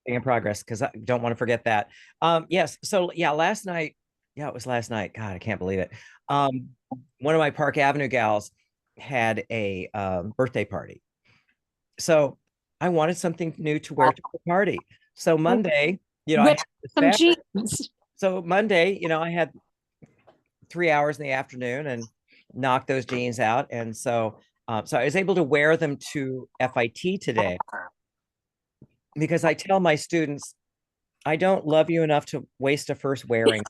in progress because I don't want to forget that. Yes. So yeah, last night, yeah, it was last night. God, I can't believe it. Um, one of my Park Avenue gals had a birthday party. So I wanted something new to wear to the party. So Monday, I Rip had this some fabric. jeans. So Monday, I had 3 hours in the afternoon and knocked those jeans out. And so I was able to wear them to FIT today because I tell my students, I don't love you enough to waste a first wearing.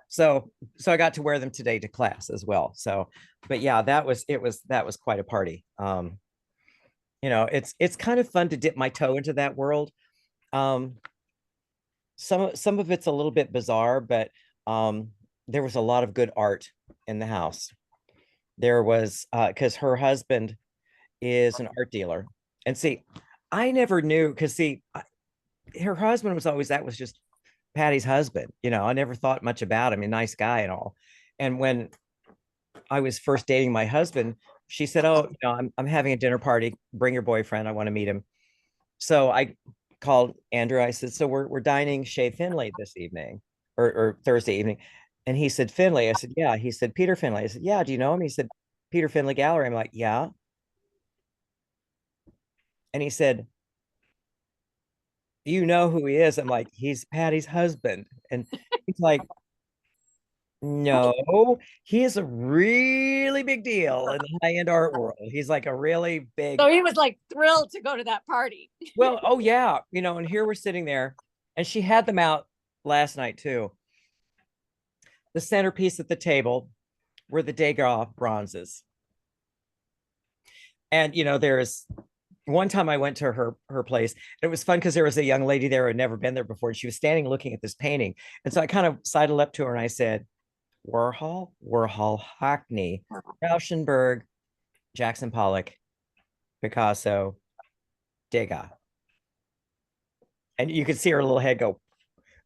So I got to wear them today to class as well. So, but yeah, that was quite a party. It's kind of fun to dip my toe into that world. Um, some of it's a little bit bizarre, but um, there was a lot of good art in the house. There was because her husband is an art dealer, and see, I never knew because her husband was always that was just Patty's husband. I never thought much about him, a nice guy and all. And when I was first dating my husband, she said, "Oh, I'm having a dinner party. Bring your boyfriend. I want to meet him." So I called Andrew. I said, "So we're dining Chez Finley this evening, or Thursday evening," and he said, "Finley." I said, "Yeah." He said, "Peter Finley." I said, "Yeah." Do you know him? He said, "Peter Finley Gallery." I'm like, "Yeah." And he said, "You know who he is?" I'm like, "He's Patty's husband." And he's like, "No, he is a really big deal in the high-end art world. He's like a really So big." he was like thrilled to go to that party. Well, oh yeah, and here we're sitting there, and she had them out last night too. The centerpiece at the table were the Degas bronzes. And there's one time I went to her place. And it was fun because there was a young lady there who had never been there before, and she was standing looking at this painting. And so I kind of sidled up to her and I said, Warhol, Hockney, Rauschenberg, Jackson Pollock, Picasso, Degas. And you could see her little head go,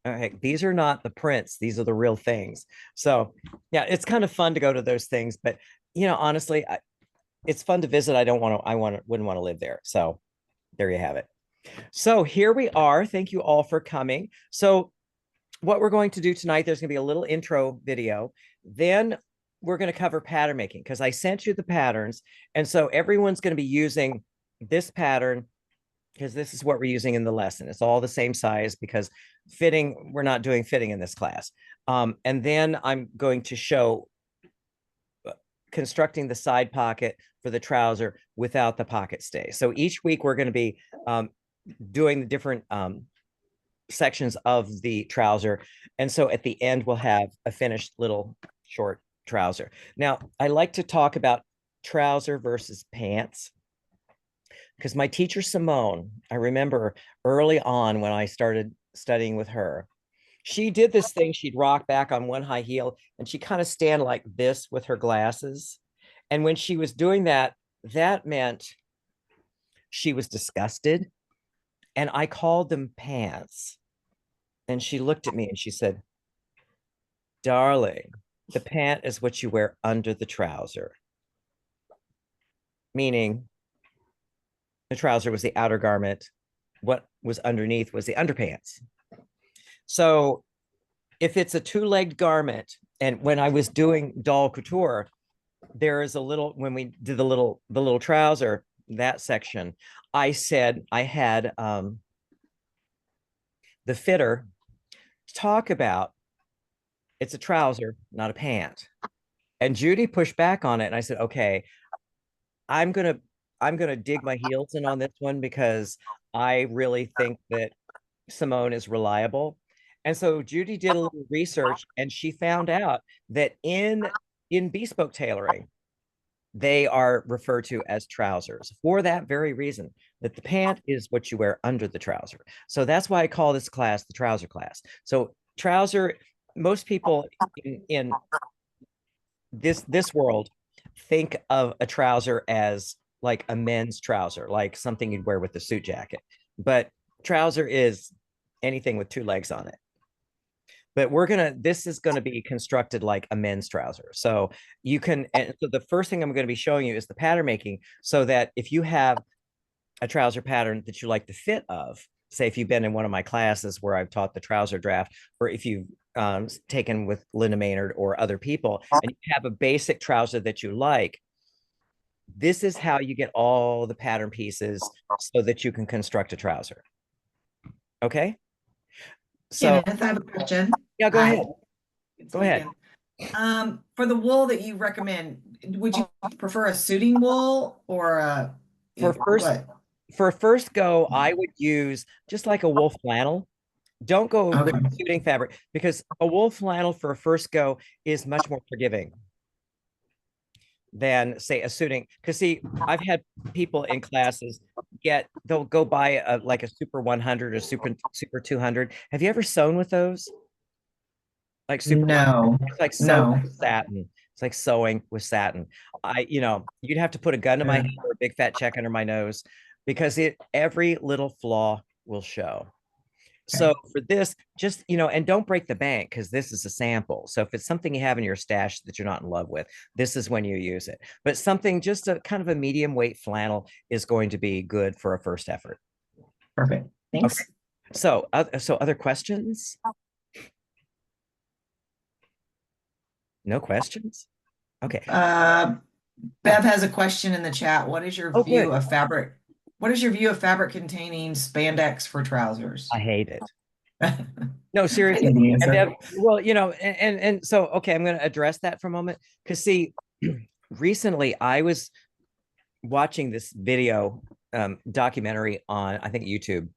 "Okay, these are not the prints, these are the real things." So yeah, it's kind of fun to go to those things, but honestly, it's fun to visit. Wouldn't want to live there. So there you have it. So here we are. Thank you all for coming. So what we're going to do tonight, there's going to be a little intro video. Then we're going to cover pattern making because I sent you the patterns. And so everyone's going to be using this pattern because this is what we're using in the lesson. It's all the same size because we're not doing fitting in this class. And then I'm going to show constructing the side pocket for the trouser without the pocket stay. So each week we're going to be doing the different sections of the trouser. And so at the end, we'll have a finished little short trouser. Now, I like to talk about trouser versus pants because my teacher, Simone, I remember early on when I started studying with her, she did this thing. She'd rock back on one high heel and she kind of stand like this with her glasses. And when she was doing that, that meant she was disgusted. And I called them pants. And she looked at me and she said, "Darling, the pant is what you wear under the trouser." Meaning the trouser was the outer garment. What was underneath was the underpants. So if it's a two-legged garment, and when I was doing doll couture, there is a little, when we did the little trouser, that section, I said I had the fitter talk about it's a trouser, not a pant. And Judy pushed back on it. And I said, "Okay, I'm gonna I'm gonna dig my heels in on this one because I really think that Simone is reliable." And so Judy did a little research and she found out that in bespoke tailoring, they are referred to as trousers for that very reason, that the pant is what you wear under the trouser. So that's why I call this class the trouser class. So trouser, most people in this world think of a trouser as like a men's trouser, like something you'd wear with a suit jacket. But trouser is anything with two legs on it. But this is gonna be constructed like a men's trouser. So and so the first thing I'm going to be showing you is the pattern making so that if you have a trouser pattern that you like the fit of. Say if you've been in one of my classes where I've taught the trouser draft, or if you've taken with Linda Maynard or other people, and you have a basic trouser that you like, this is how you get all the pattern pieces so that you can construct a trouser. Okay. So Kenneth, I have a question. yeah, go ahead. Go ahead. For the wool that you recommend, would you prefer a suiting wool or a for first go, I would use just like a wool flannel. Don't go Okay. with suiting fabric, because a wool flannel for a first go is much more forgiving than say a suiting. Because see, I've had people in classes they'll go buy like a super 100 or super 200. Have you ever sewn with those? Like super, No, it's like sewing no. with satin. It's like sewing with satin. You'd have to put a gun to my head or a big fat check under my nose, because every little flaw will show. So for this, just, and don't break the bank, because this is a sample. So if it's something you have in your stash that you're not in love with, this is when you use it. But something, just a kind of a medium weight flannel is going to be good for a first effort. Perfect. Thanks. Okay. So other questions? No questions? Okay. Bev has a question in the chat. What is your view good. of fabric? What is your view of fabric containing spandex for trousers? I hate it. No, seriously. And so, okay, I'm going to address that for a moment, because see, recently I was watching this video documentary on, I think, YouTube.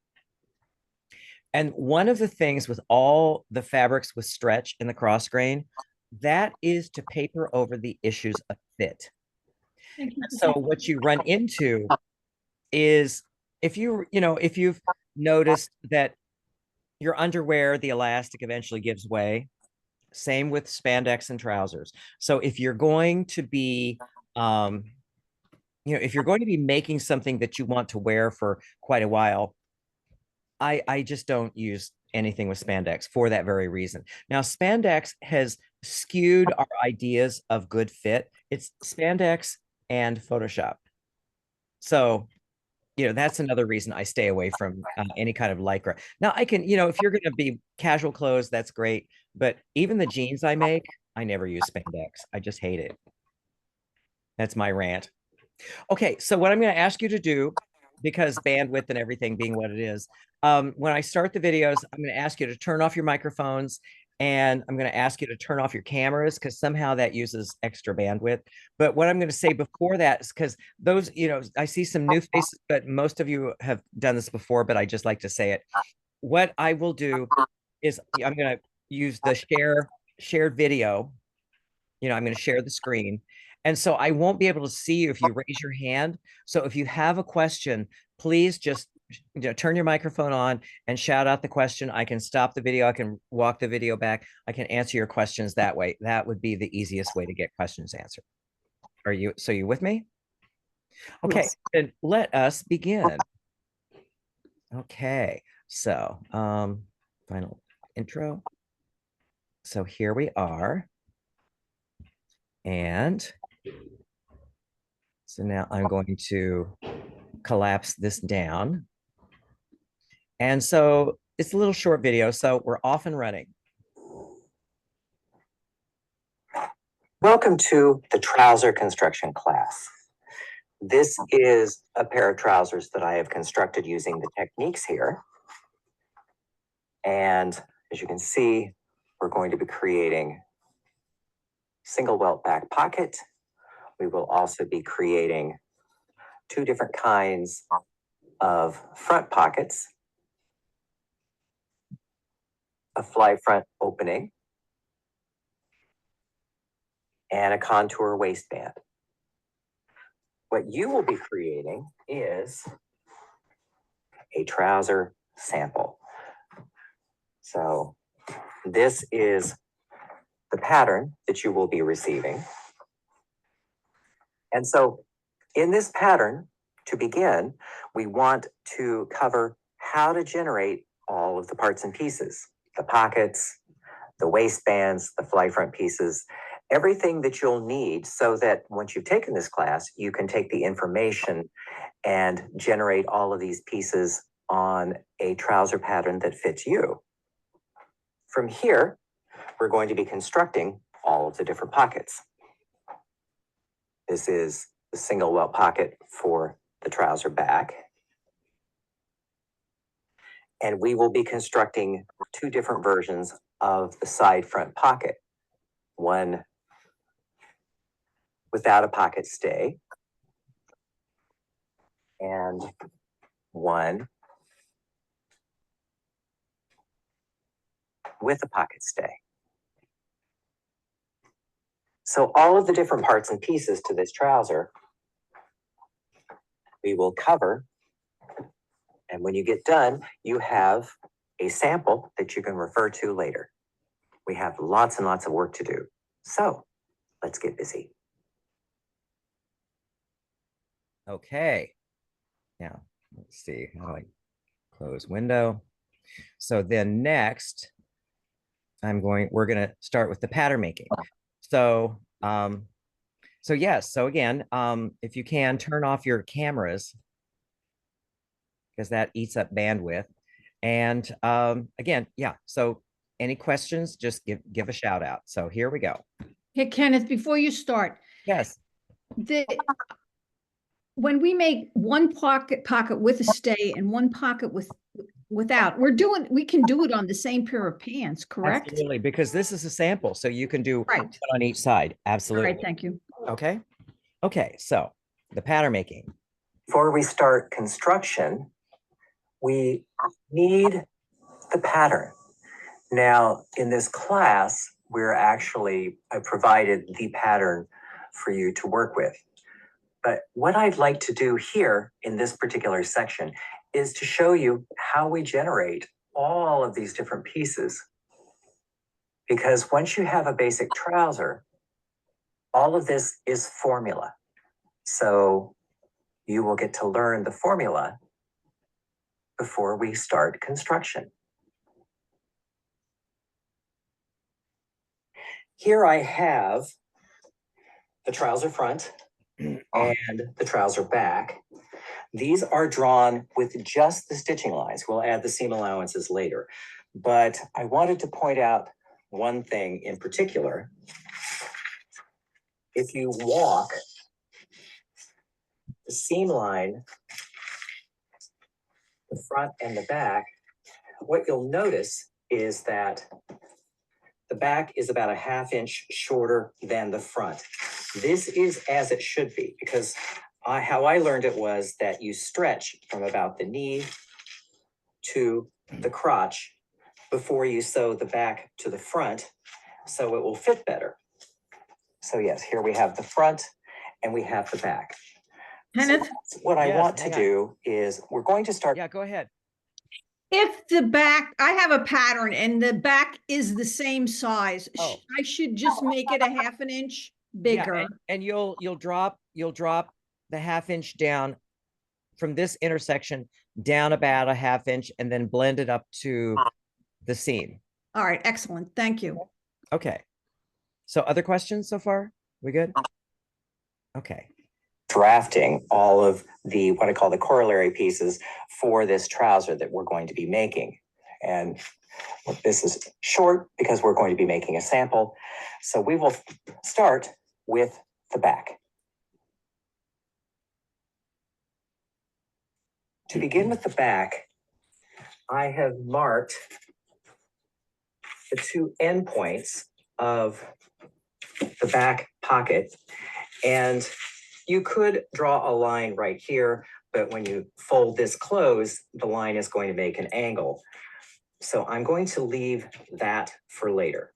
And one of the things with all the fabrics with stretch in the cross grain, that is to paper over the issues of fit. So what you run into is, if you've noticed that your underwear, the elastic eventually gives way. Same with spandex and trousers. So if you're going to be, if you're going to be making something that you want to wear for quite a while, I just don't use anything with spandex for that very reason. Now, spandex has skewed our ideas of good fit. It's spandex and Photoshop. So that's another reason I stay away from any kind of lycra. Now, I can, if you're going to be casual clothes, that's great. But even the jeans I make, I never use spandex. I just hate it. That's my rant. Okay, so what I'm going to ask you to do, because bandwidth and everything being what it is, when I start the videos, I'm going to ask you to turn off your microphones, and I'm going to ask you to turn off your cameras, because somehow that uses extra bandwidth. But what I'm going to say before that is, because those, I see some new faces, but most of you have done this before, but I just like to say it. What I will do is I'm going to use the shared video. I'm going to share the screen. And so I won't be able to see you if you raise your hand. So if you have a question, please just turn your microphone on and shout out the question. I can stop the video. I can walk the video back. I can answer your questions that way. That would be the easiest way to get questions answered. You with me? Okay, yes. Then let us begin. Okay, so final intro. So here we are. And so now I'm going to collapse this down. And so it's a little short video, so we're off and running. Welcome to the trouser construction class. This is a pair of trousers that I have constructed using the techniques here. And as you can see, we're going to be creating single welt back pocket. We will also be creating two different kinds of front pockets, a fly front opening, and a contour waistband. What you will be creating is a trouser sample. So this is the pattern that you will be receiving. And so in this pattern, to begin, we want to cover how to generate all of the parts and pieces, the pockets, the waistbands, the fly front pieces, everything that you'll need, so that once you've taken this class, you can take the information and generate all of these pieces on a trouser pattern that fits you. From here, we're going to be constructing all of the different pockets. This is the single well pocket for the trouser back. And we will be constructing two different versions of the side front pocket. One without a pocket stay, and one with a pocket stay. So all of the different parts and pieces to this trouser, we will cover. And when you get done, you have a sample that you can refer to later. We have lots and lots of work to do. So let's get busy. Okay. Now, let's see. How do I close window? So then next, we're going to start with the pattern making. So, yes. So again, if you can turn off your cameras, because that eats up bandwidth. And again, yeah. So any questions, just give a shout out. So here we go. Hey, Kenneth, before you start, Yes. when we make one pocket with a stay and one pocket without, we can do it on the same pair of pants, correct? Absolutely, because this is a sample, so you can do Right. one on each side. All Absolutely. right, thank you. Okay. Okay. So the pattern making. Before we start construction, we need the pattern. Now, in this class, I provided the pattern for you to work with. But what I'd like to do here in this particular section is to show you how we generate all of these different pieces. Because once you have a basic trouser, all of this is formula. So you will get to learn the formula before we start construction. Here I have the trouser front and the trouser back. These are drawn with just the stitching lines. We'll add the seam allowances later. But I wanted to point out one thing in particular. If you walk the seam line, the front and the back, what you'll notice is that the back is about a ½ inch shorter than the front. This is as it should be, because how I learned it was that you stretch from about the knee to the crotch before you sew the back to the front, so it will fit better. So yes, here we have the front and we have the back. Kenneth, So what I want to do is we're going to start. Yeah, go ahead. if the back, I have a pattern and the back is the same size, Oh. I should just make it a ½ inch bigger. Yeah, and you'll drop the ½ inch down from this intersection down about a ½ inch and then blend it up to the seam. All right, excellent. Thank you. Okay. So other questions so far? We good? Okay. Drafting all of the, what I call the corollary pieces for this trouser that we're going to be making. And this is short because we're going to be making a sample. So we will start with the back. To begin with the back, I have marked the two endpoints of the back pocket, and you could draw a line right here, but when you fold this close, the line is going to make an angle. So I'm going to leave that for later.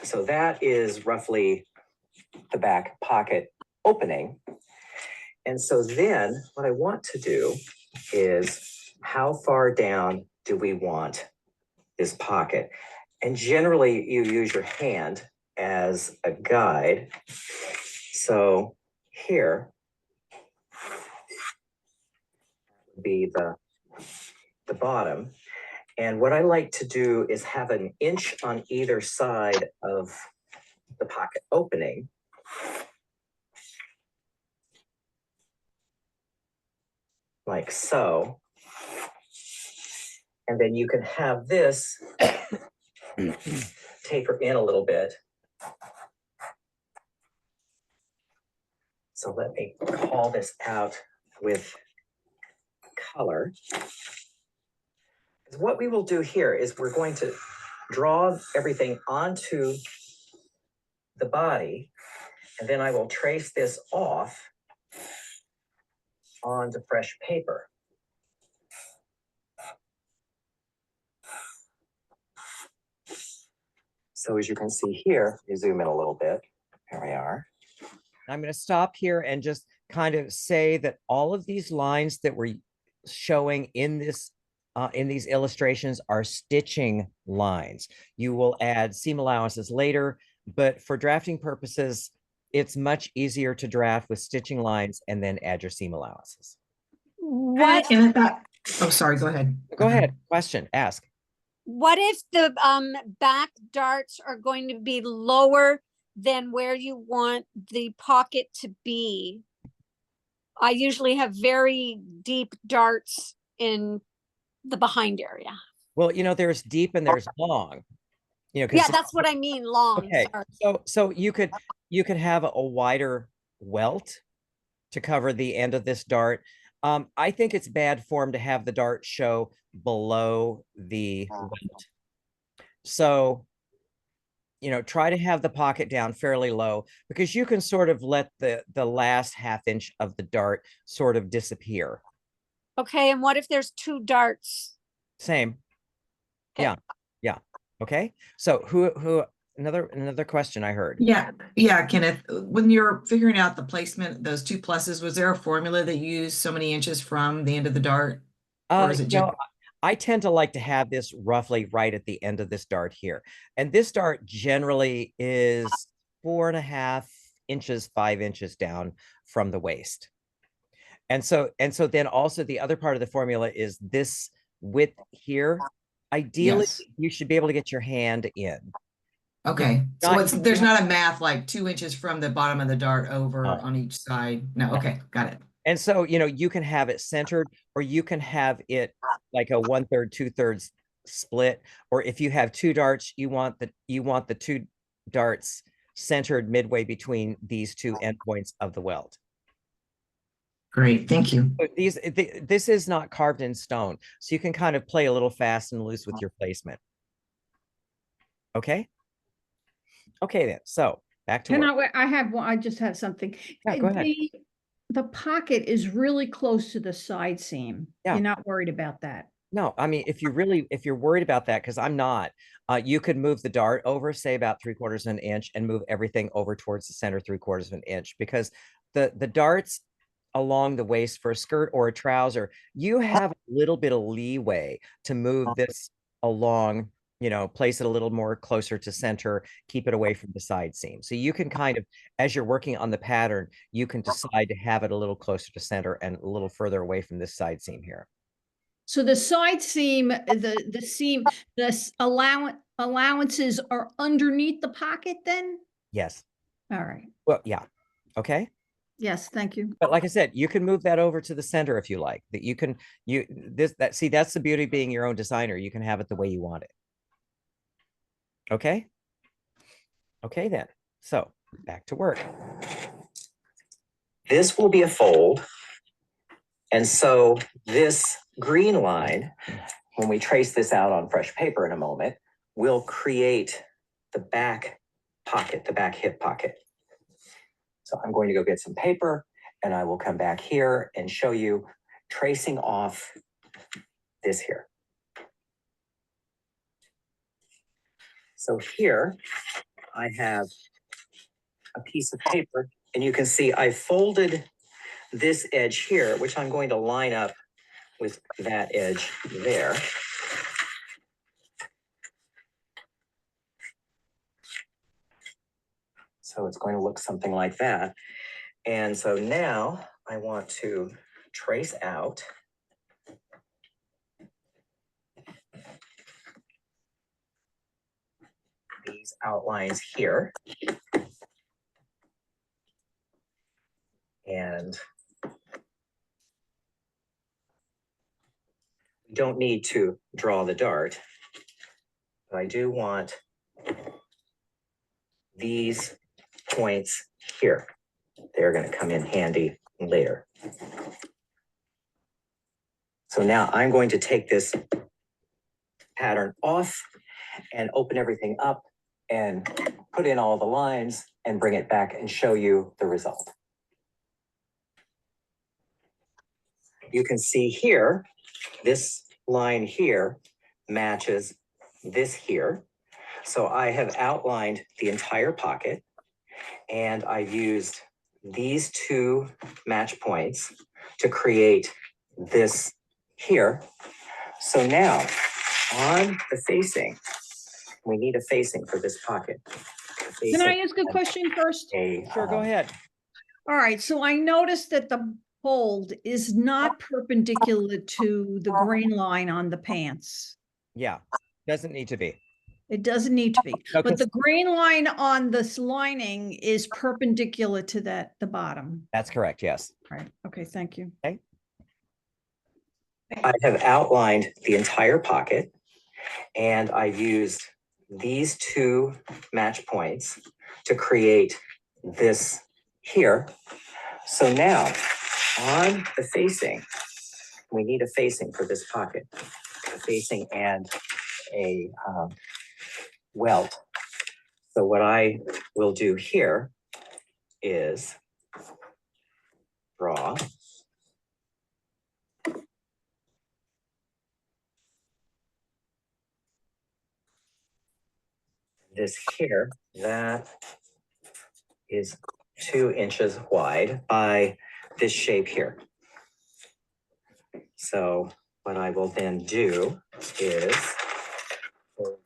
So that is roughly the back pocket opening. And so then what I want to do is, how far down do we want this pocket? And generally you use your hand as a guide. So here would be the bottom. And what I like to do is have an inch on either side of the pocket opening. like so. And then you can have this taper in a little bit. So let me call this out with color. What we will do here is we're going to draw everything onto the body, and then I will trace this off onto fresh paper. So as you can see here, you zoom in a little bit. Here we are. I'm going to stop here and just kind of say that all of these lines that we're showing in this in these illustrations are stitching lines. You will add seam allowances later, but for drafting purposes, it's much easier to draft with stitching lines and then add your seam allowances. What And I thought, oh, sorry, go ahead. Go ahead. Question, ask. what if the back darts are going to be lower than where you want the pocket to be? I usually have very deep darts in the behind area. Well, you know, there's deep and there's long. You know, Yeah, 'cause that's what I mean, long. okay, Sorry. so you could have a wider welt to cover the end of this dart. I think it's bad form to have the dart show below the welt. So, you know, try to have the pocket down fairly low because you can sort of let the last half inch of the dart sort of disappear. Okay, and what if there's two darts? Same. Okay. Yeah. Yeah. Okay. So who another question I heard. Yeah, Kenneth, when you're figuring out the placement, those two pluses, was there a formula that you used so many inches from the end of the dart? Or is it You know, just, I tend to like to have this roughly right at the end of this dart here. And this dart generally is 4.5 inches, 5 inches down from the waist. And so then also the other part of the formula is this width here. Ideally, yes, you should be able to get your hand in. okay. So Not- it's, there's not a math like 2 inches from the bottom of the dart over No. on each side? No, No. okay, got it. And so, you know, you can have it centered or you can have it like a 1/3, 2/3 split. Or if you have two darts, you want the two darts centered midway between these two endpoints of the welt. Great, thank you. But this is not carved in stone. So you can kind of play a little fast and loose with your placement. Okay. Okay then. So back to work. I have one, I just had something. Yeah, go ahead. The pocket is really close to the side seam. Yeah. You're not worried about that. No, I mean, if you're worried about that, because I'm not, you could move the dart over, say about 3/4 of an inch and move everything over towards the center 3/4 of an inch because the darts along the waist for a skirt or a trouser, you have a little bit of leeway to move this along, you know, place it a little more closer to center, keep it away from the side seam. So you can kind of, as you're working on the pattern, you can decide to have it a little closer to center and a little further away from this side seam here. So the side seam, the seam, allowances are underneath the pocket then? Yes. All right. Well, yeah. Okay. Yes, thank you. But like I said, you can move that over to the center if you like. That you can see that's the beauty of being your own designer. You can have it the way you want it. Okay. Okay then. So back to work. This will be a fold. And so this green line, when we trace this out on fresh paper in a moment, will create the back pocket, the back hip pocket. So I'm going to go get some paper and I will come back here and show you tracing off this here. So here I have a piece of paper and you can see I folded this edge here, which I'm going to line up with that edge there. So it's going to look something like that. And so now I want to trace out these outlines here. And don't need to draw the dart, but I do want these points here. They're going to come in handy later. So now I'm going to take this pattern off and open everything up and put in all the lines and bring it back and show you the result. You can see here, this line here matches this here. So I have outlined the entire pocket and I've used these two match points to create this here. So now on the facing, we need a facing for this pocket. Can I ask a question first? Sure, go ahead. All right, so I noticed that the fold is not perpendicular to the grain line on the pants. Yeah, doesn't need to be. It doesn't need to be, No, but 'cause- the grain line on this lining is perpendicular to that, the bottom. That's correct, yes. Right, okay, thank you. I have outlined the entire pocket and I've used these two match points to create this here. So now on the facing, we need a facing for this pocket, a facing and a welt. So what I will do here is draw this here, that is 2 inches wide by this shape here. So what I will then do is pull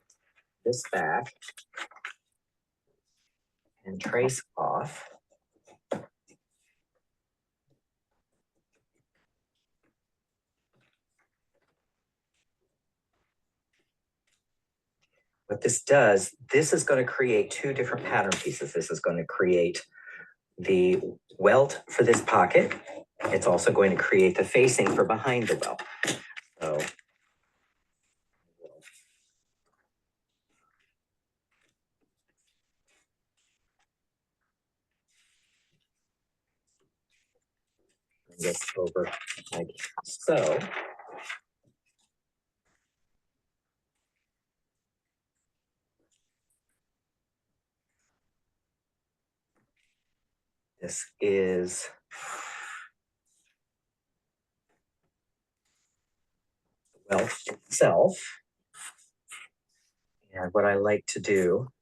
this back and trace off what this does. This is going to create 2 different pattern pieces. This is going to create the welt for this pocket. It's also going to create the facing for behind the welt. So bring this over like so. This is the welt itself. And what I like to do,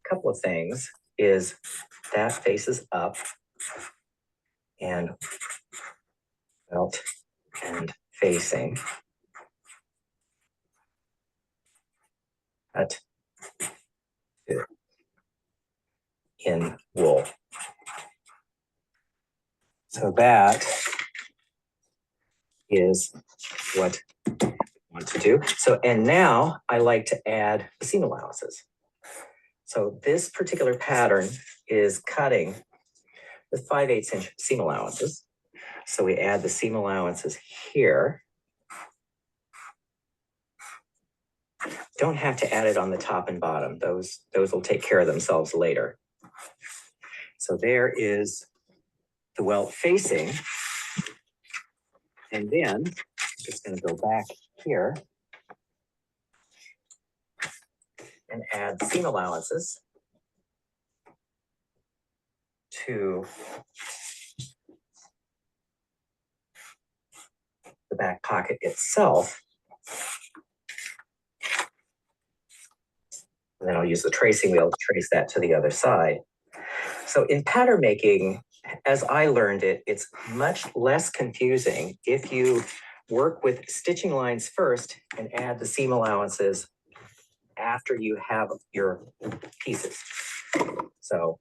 a couple of things, is that faces up and welt and facing. Cut in wool. So that is what I want to do. So, and now I like to add the seam allowances. So this particular pattern is cutting with 5/8 inch seam allowances. So we add the seam allowances here. Don't have to add it on the top and bottom. Those will take care of themselves later. So there is the welt facing. And then I'm just going to go back here and add seam allowances to the back pocket itself. And then I'll use the tracing wheel to trace that to the other side. So in pattern making, as I learned it, it's much less confusing if you work with stitching lines first and add the seam allowances after you have your pieces. So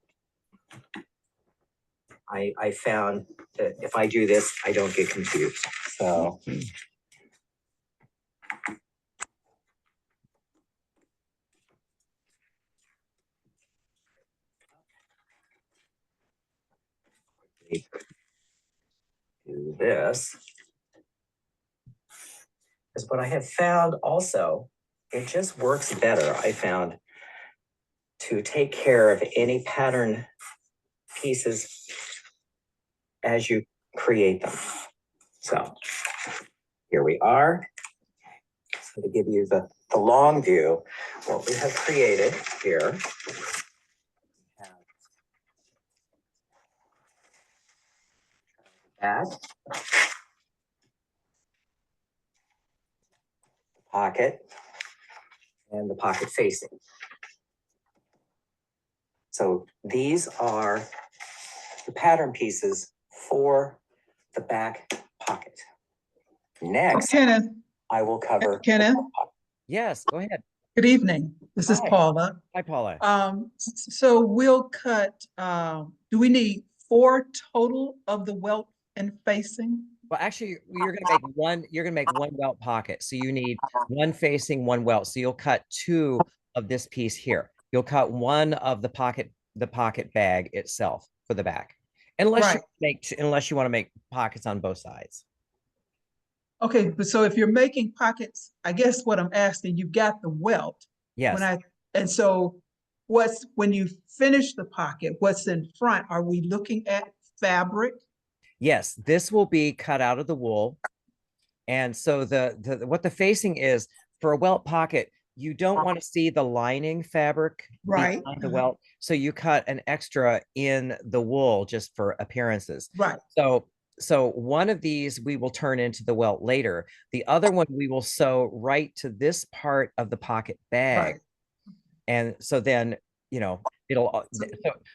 I found that if I do this, I don't get confused. So do this. Because what I have found also, it just works better, I found, to take care of any pattern pieces as you create them. So here we are. So to give you the long view, what we have created here. That pocket and the pocket facing. So these are the pattern pieces for the back pocket. Next, Kenneth, I will cover. the Kenneth, front pocket. Yes, go ahead. good evening. This is Hi. Paula. Hi, Paula. So we'll cut, do we need 4 total of the welt and facing? Well, actually, you're gonna make one welt pocket. So you need one facing, one welt. So you'll cut 2 of this piece here. You'll cut one of the pocket bag itself for the back. Unless you want to make pockets on both sides. Okay, but so if you're making pockets, I guess what I'm asking, you've got the welt. Yes. And so when you finish the pocket, what's in front? Are we looking at fabric? Yes, this will be cut out of the wool. And so what the facing is for a welt pocket, you don't want to see the lining fabric Right. behind the welt. So you cut an extra in the wool just for appearances. Right. So one of these we will turn into the welt later. The other one we will sew right to this part of the pocket bag. Right. And so then, it'll,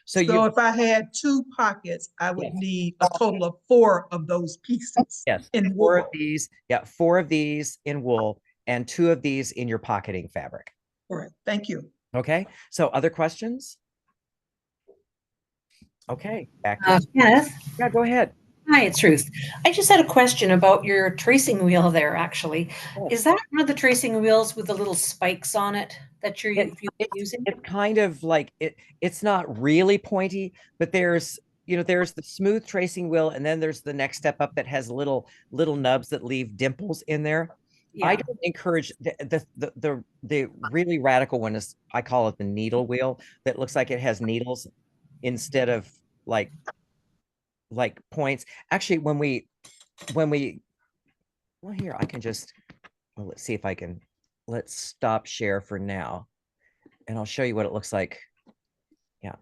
So if I had 2 pockets, I would need a total of 4 of those pieces. Yes, in 4 of wool. these. Yeah, 4 of these in wool and 2 of these in your pocketing fabric. All right, thank you. Okay, so other questions? Okay, back to Kenneth. Yeah, go ahead. Hi, it's Ruth. I just had a question about your tracing wheel there, actually. Yes. Is that one of the tracing wheels with the little spikes on it that you're using? It's kind of like it's not really pointy, but there's the smooth tracing wheel, and then there's the next step up that has little nubs that leave dimples in there. Yeah. I don't encourage the really radical one is, I call it the needle wheel, that looks like it has needles instead of like points. Actually, when we well, here I can just, well, let's see if I can, let's stop share for now and I'll show you what it looks like. Yeah,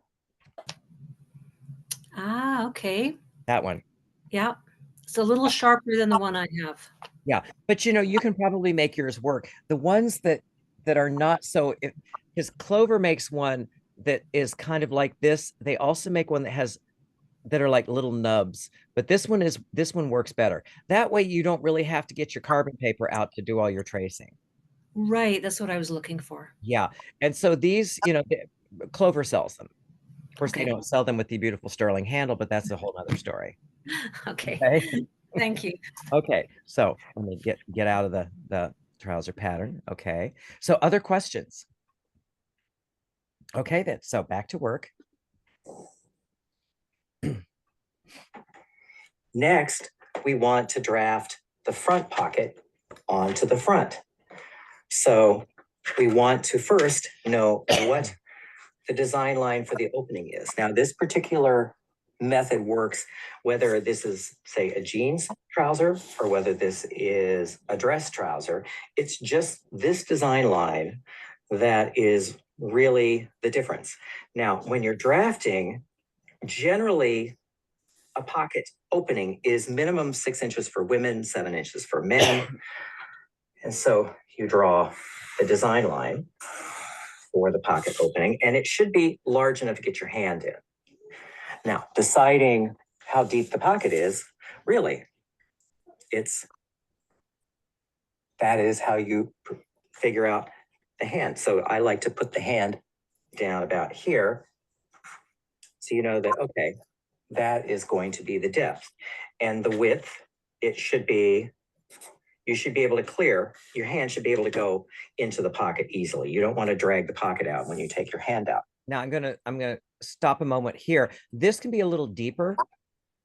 Ah, okay. that one. Yeah. It's a little sharper than the one I have. Yeah, but you can probably make yours work. The ones that are not so, because Clover makes one that is kind of like this. They also make one that are like little nubs, but this one works better. That way you don't really have to get your carbon paper out to do all your tracing. Right, that's what I was looking for. Yeah, and so these, Clover sells them. Of course, they Okay. don't sell them with the beautiful sterling handle, but that's a whole other story. Okay. Okay. Thank you. Okay, so let me get out of the trouser pattern. Okay, so other questions? Okay, then, so back to work. Next, we want to draft the front pocket onto the front. So we want to first know what the design line for the opening is. Now, this particular method works whether this is, say, a jeans trouser or whether this is a dress trouser. It's just this design line that is really the difference. Now, when you're drafting, generally a pocket opening is minimum 6 inches for women, 7 inches for men. And so you draw the design line for the pocket opening, and it should be large enough to get your hand in. Now, deciding how deep the pocket is, really, that is how you figure out the hand. So I like to put the hand down about here. So you know that, okay, that is going to be the depth. And the width, you should be able to clear, your hand should be able to go into the pocket easily. You don't want to drag the pocket out when you take your hand out. Now I'm gonna stop a moment here. This can be a little deeper,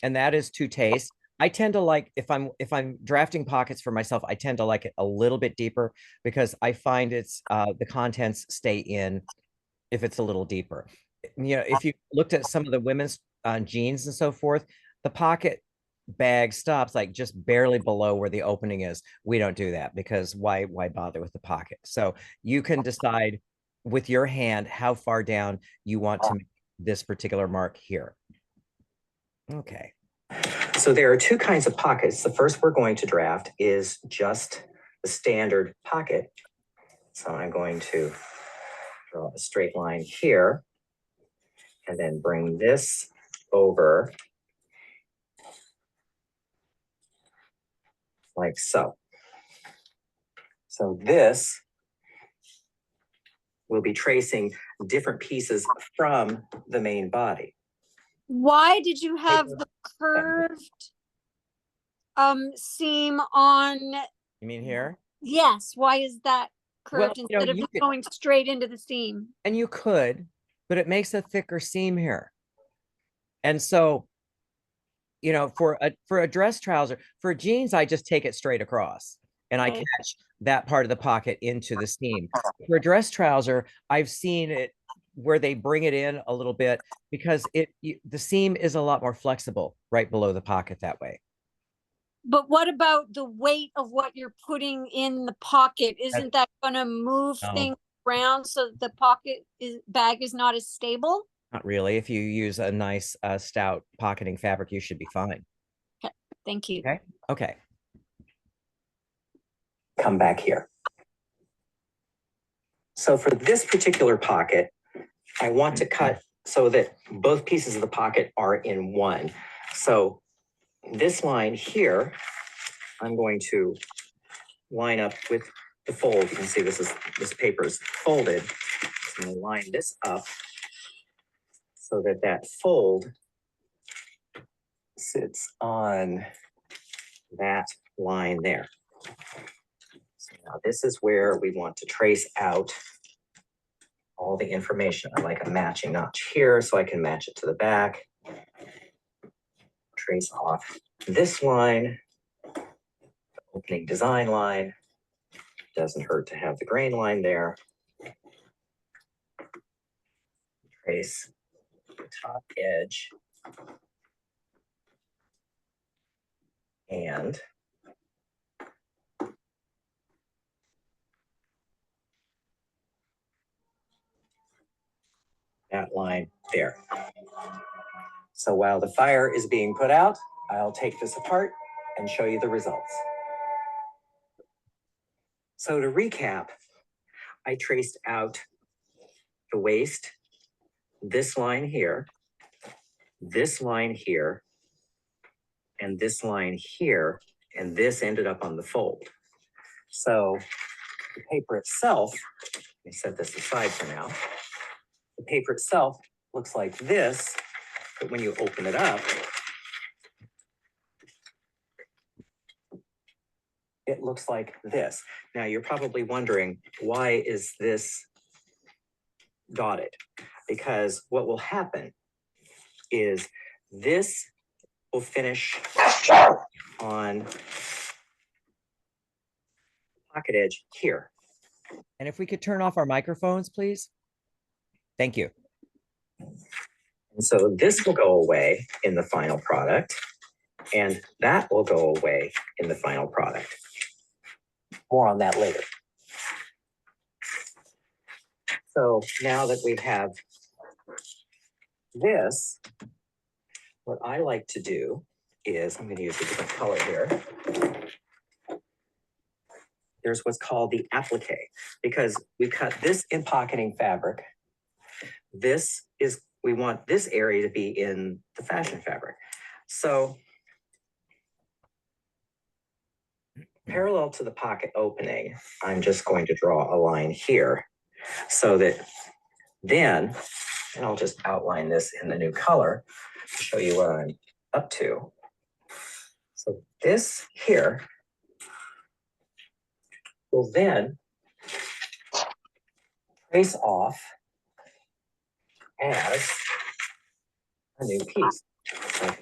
and that is to taste. I tend to like if I'm drafting pockets for myself, I tend to like it a little bit deeper because I find it's the contents stay in if it's a little deeper. You know, if you looked at some of the women's jeans and so forth, the pocket bag stops like just barely below where the opening is. We don't do that because why bother with the pocket? So you can decide with your hand how far down you want to make this particular mark here. Okay. So there are two kinds of pockets. The first we're going to draft is just the standard pocket. So I'm going to draw a straight line here and then bring this over like so. So this will be tracing different pieces from the main body. Why did you have the curved seam on? You mean here? Yes, why is that Well, curved you know, instead of you just could- going straight into the seam? And you could, but it makes a thicker seam here. And so, you know, for a dress trouser, for jeans, I just take it straight across and I Okay. catch that part of the pocket into the seam. For a dress trouser, I've seen it where they bring it in a little bit because the seam is a lot more flexible right below the pocket that way. But what about the weight of what you're putting in the pocket? Isn't that gonna move No. things around so the bag is not as stable? Not really. If you use a nice stout pocketing fabric, you should be fine. Thank you. Okay. Okay. Come back here. So for this particular pocket, I want to cut so that both pieces of the pocket are in one. So this line here, I'm going to line up with the fold. You can see this paper is folded. So I'm going to line this up so that that fold sits on that line there. So now this is where we want to trace out all the information. I like a matching notch here so I can match it to the back. Trace off this line, the opening design line. Doesn't hurt to have the grain line there. Trace the top edge. And that line there. So while the fire is being put out, I'll take this apart and show you the results. So to recap, I traced out the waist, this line here, and this line here, and this ended up on the fold. So the paper itself, let me set this aside for now. The paper itself looks like this, but when you open it up, it looks like this. Now you're probably wondering, why is this dotted? Because what will happen is this will finish on the pocket edge here. And if we could turn off our microphones, please. Thank you. And so this will go away in the final product, and that will go away in the final product. More on that later. So now that we have this, what I like to do is, I'm going to use a different color here. There's what's called the applique, because we cut this in pocketing fabric. We want this area to be in the fashion fabric. So parallel to the pocket opening, I'm just going to draw a line here so that then, and I'll just outline this in the new color to show you what I'm up to. So this here will then trace off as a new piece. So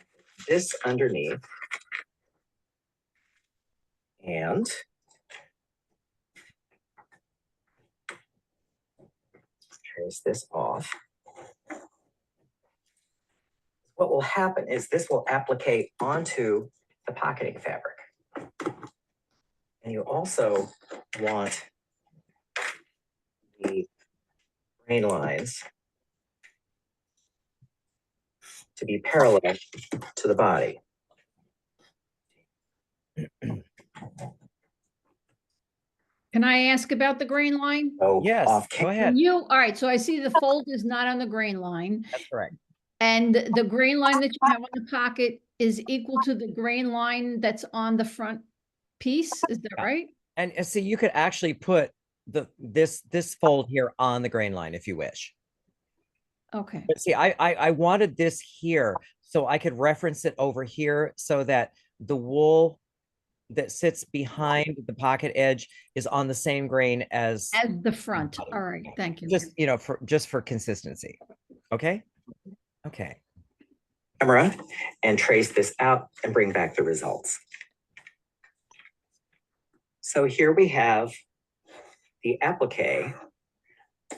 this underneath And trace this off. What will happen is this will applicate onto the pocketing fabric. And you also want the grain lines to be parallel to the body. Can I ask about the grain line? So Yes, off go ahead. All right, so I see the fold is not on the grain line. That's correct. And the grain line that you have on the pocket is equal to the grain line that's on the front piece, is that Yeah. right? And see, you could actually put this fold here on the grain line if you wish. Okay, But see, I wanted this here so I could reference it over here so that the wool that sits behind the pocket edge is on the same grain as the front, all right, thank you. just, for consistency. Okay. Okay. camera and trace this out and bring back the results. So here we have the applique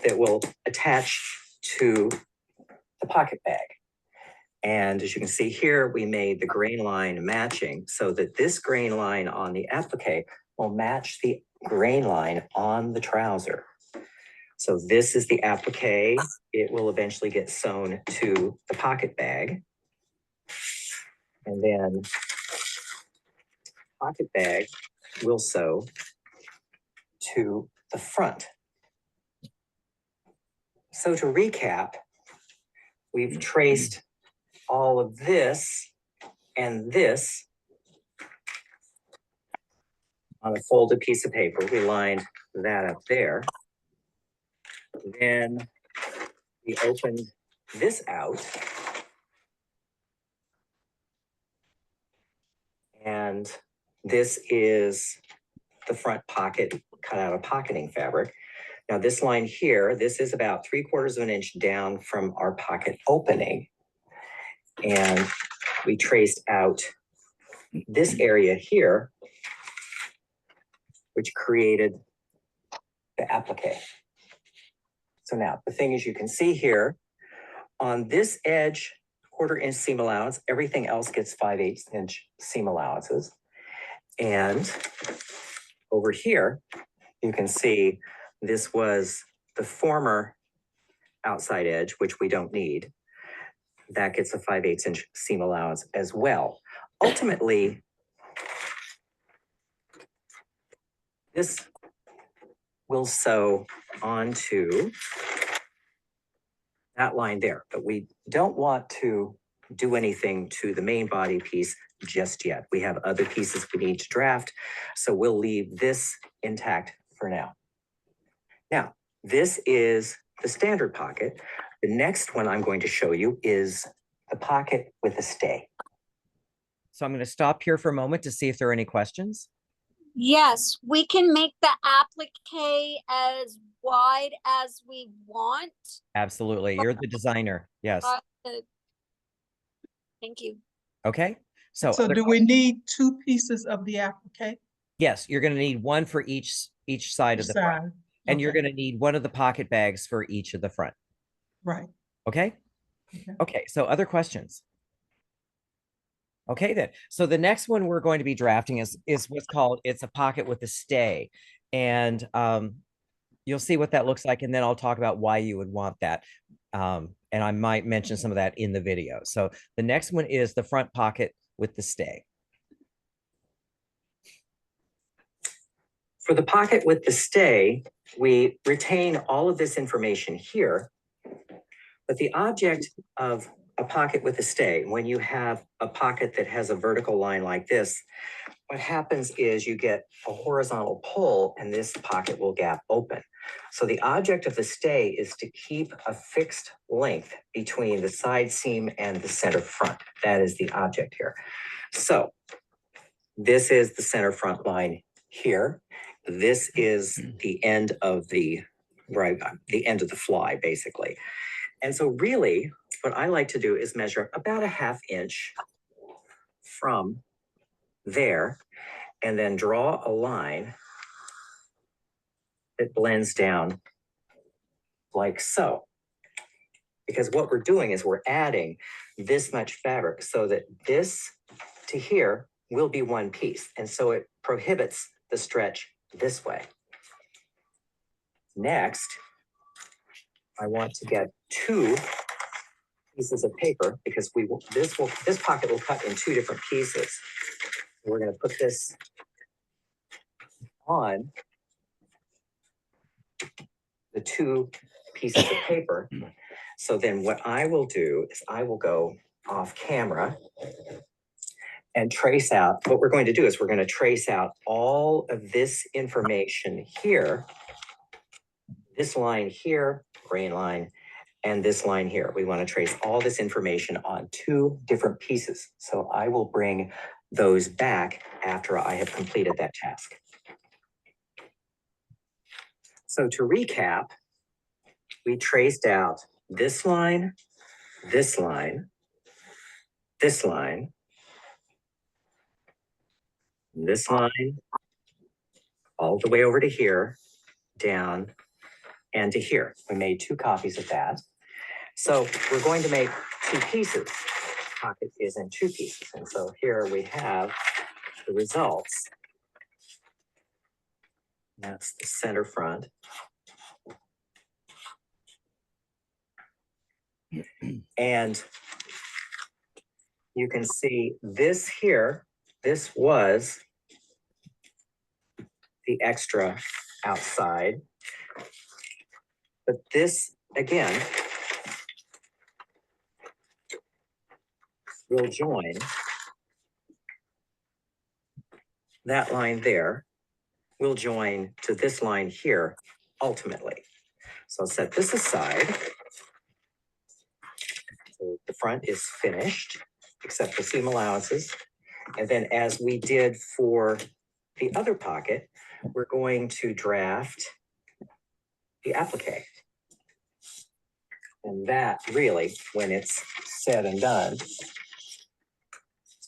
that will attach to the pocket bag. And as you can see here, we made the grain line matching so that this grain line on the applique will match the grain line on the trouser. So this is the applique. It will eventually get sewn to the pocket bag. And then pocket bag will sew to the front. So to recap, we've traced all of this and this on a folded piece of paper. We lined that up there. Then we opened this out. And this is the front pocket cut out of pocketing fabric. Now this line here, this is about 3/4 of an inch down from our pocket opening. And we traced out this area here, which created the applique. So now the thing is, you can see here on this edge, 1/4 inch seam allowance, everything else gets 5/8 inch seam allowances. And over here, you can see this was the former outside edge, which we don't need. That gets a 5/8 inch seam allowance as well. Ultimately, this will sew onto that line there, but we don't want to do anything to the main body piece just yet. We have other pieces we need to draft, so we'll leave this intact for now. Now, this is the standard pocket. The next one I'm going to show you is the pocket with a stay. So I'm going to stop here for a moment to see if there are any questions. Yes, we can make the applique as wide as we want. Absolutely. You're the designer. Yes. Thank you. Okay. So do we need 2 pieces of the applique? yes, you're going to need one for each side of the front. Side. And you're Okay, going to need one of the pocket bags for each of the front. right. Okay. Okay. Okay. So other questions? Okay, then. So the next one we're going to be drafting is what's called, it's a pocket with a stay. And you'll see what that looks like. And then I'll talk about why you would want that. And I might mention some of that in the video. So the next one is the front pocket with the stay. For the pocket with the stay, we retain all of this information here, but the object of a pocket with a stay, when you have a pocket that has a vertical line like this, what happens is you get a horizontal pull and this pocket will gap open. So the object of the stay is to keep a fixed length between the side seam and the center front. That is the object here. So this is the center front line here. This is the end of the end of the fly, basically. And so really, what I like to do is measure about a 1/2 inch from there. and then draw a line that blends down like so. Because what we're doing is we're adding this much fabric so that this to here will be one piece. And so it prohibits the stretch this way. Next, I want to get 2 pieces of paper because this pocket will cut in 2 different pieces. We're going to put this on the 2 pieces of paper. So then what I will do is I will go off camera and trace out, what we're going to do is we're going to trace out all of this information here, this line here, green line, and this line here. We want to trace all this information on 2 different pieces. So I will bring those back after I have completed that task. So to recap, we traced out this line, this line, this line, this line, all the way over to here, down, and to here. We made 2 copies of that. So we're going to make 2 pieces. Pocket is in 2 pieces. And so here we have the results. That's the center front. And you can see this here, this was the extra outside. But this, again, will join that line there, will join to this line here ultimately. So I'll set this aside. So the front is finished, except for seam allowances. And then as we did for the other pocket, we're going to draft the applique. And that really, when it's said and done, it's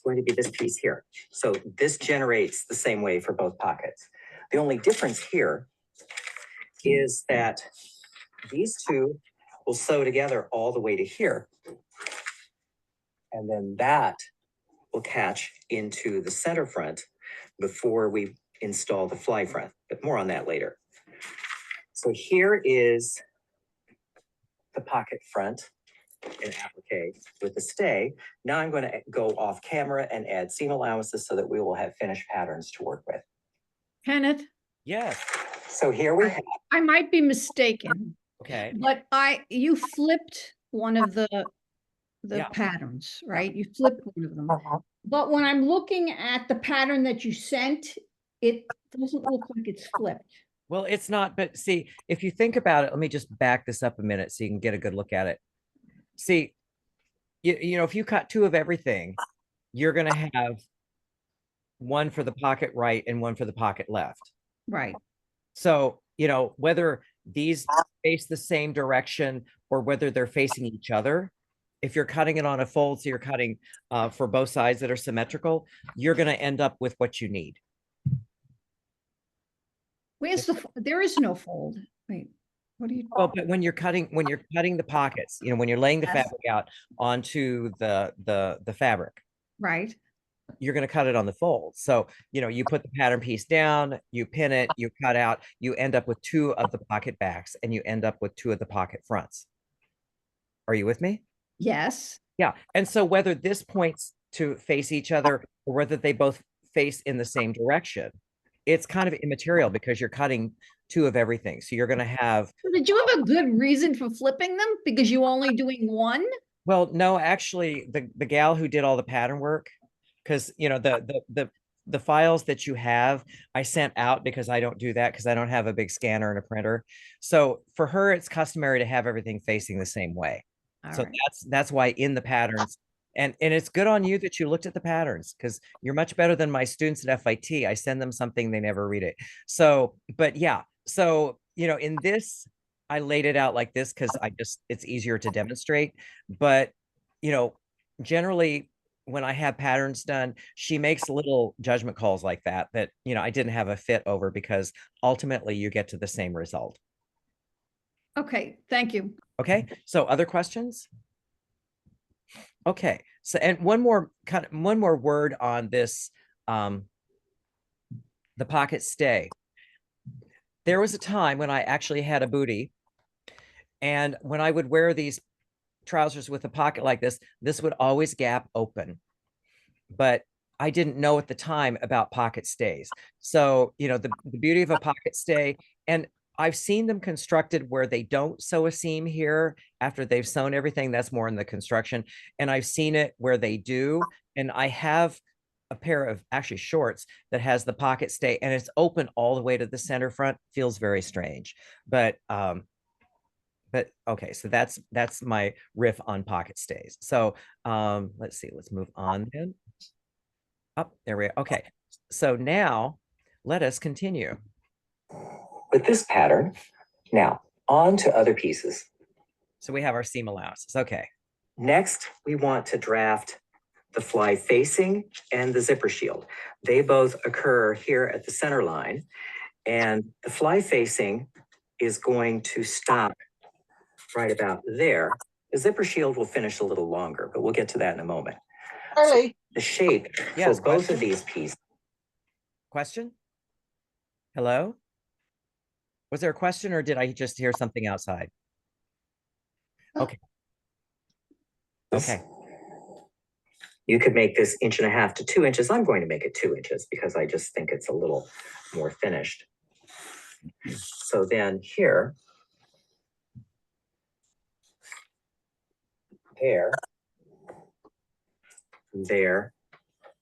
going to be this piece here. So this generates the same way for both pockets. The only difference here is that these 2 will sew together all the way to here. And then that will catch into the center front before we install the fly front, but more on that later. So here is the pocket front in applique with the stay. Now I'm going to go off camera and add seam allowances so that we will have finished patterns to work with. Kenneth, Yes. So here we have, I might be mistaken, Okay. but you flipped one of the Yeah. patterns, right? You flipped one of them. But when I'm looking at the pattern that you sent, it doesn't look like it's flipped. Well, it's not, but see, if you think about it, let me just back this up a minute so you can get a good look at it. See, you know, if you cut 2 of everything, you're going to have one for the pocket right and one for the pocket left. Right. So, you know, whether these face the same direction or whether they're facing each other, if you're cutting it on a fold, so you're cutting for both sides that are symmetrical, you're going to end up with what you need. Where's there is no fold. Wait, what are you? Well, but when you're cutting the pockets, you know, when you're laying the Yes. fabric out onto the fabric, Right. you're going to cut it on the fold. So, you know, you put the pattern piece down, you pin it, you cut out, you end up with 2 of the pocket backs and you end up with 2 of the pocket fronts. Are you with me? Yes. Yeah. And so whether this points to face each other or whether they both face in the same direction, it's kind of immaterial because you're cutting 2 of everything. So you're going to have. So did you have a good reason for flipping them? Because you're only doing one? Well, no, actually, the gal who did all the pattern work, because you know the files that you have, I sent out because I don't do that because I don't have a big scanner and a printer. So for her, it's customary to have everything facing the same way. All So right. that's why in the patterns, and it's good on you that you looked at the patterns because you're much better than my students at FIT. I send them something, they never read it. So, but yeah, so you know, in this, I laid it out like this because it's easier to demonstrate. But you know, generally, when I have patterns done, she makes little judgment calls like that, I didn't have a fit over, because ultimately you get to the same result. Okay, thank you. Okay, so other questions? Okay, so, and one more word on this, the pocket stay. There was a time when I actually had a booty, and when I would wear these trousers with a pocket like this would always gap open. But I didn't know at the time about pocket stays. So, the beauty of a pocket stay, and I've seen them constructed where they don't sew a seam here after they've sewn everything. That's more in the construction. And I've seen it where they do. And I have a pair of actually shorts that has the pocket stay, and it's open all the way to the center front. Feels very strange. But okay, so that's my riff on pocket stays. So let's see, let's move on then. Oh, there we go. Okay, so now let us continue with this pattern. Now on to other pieces. So we have our seam allowances. Okay. Next, we want to draft the fly facing and the zipper shield. They both occur here at the center line, and the fly facing is going to stop right about there. The zipper shield will finish a little longer, but we'll get to that in a moment. Charlie. The shape Yes, for both question? of these pieces. Question? Hello? Was there a question, or did I just hear something outside? Okay. Okay. You could make this 1.5 to 2 inches. I'm going to make it 2 inches because I just think it's a little more finished. So then here, there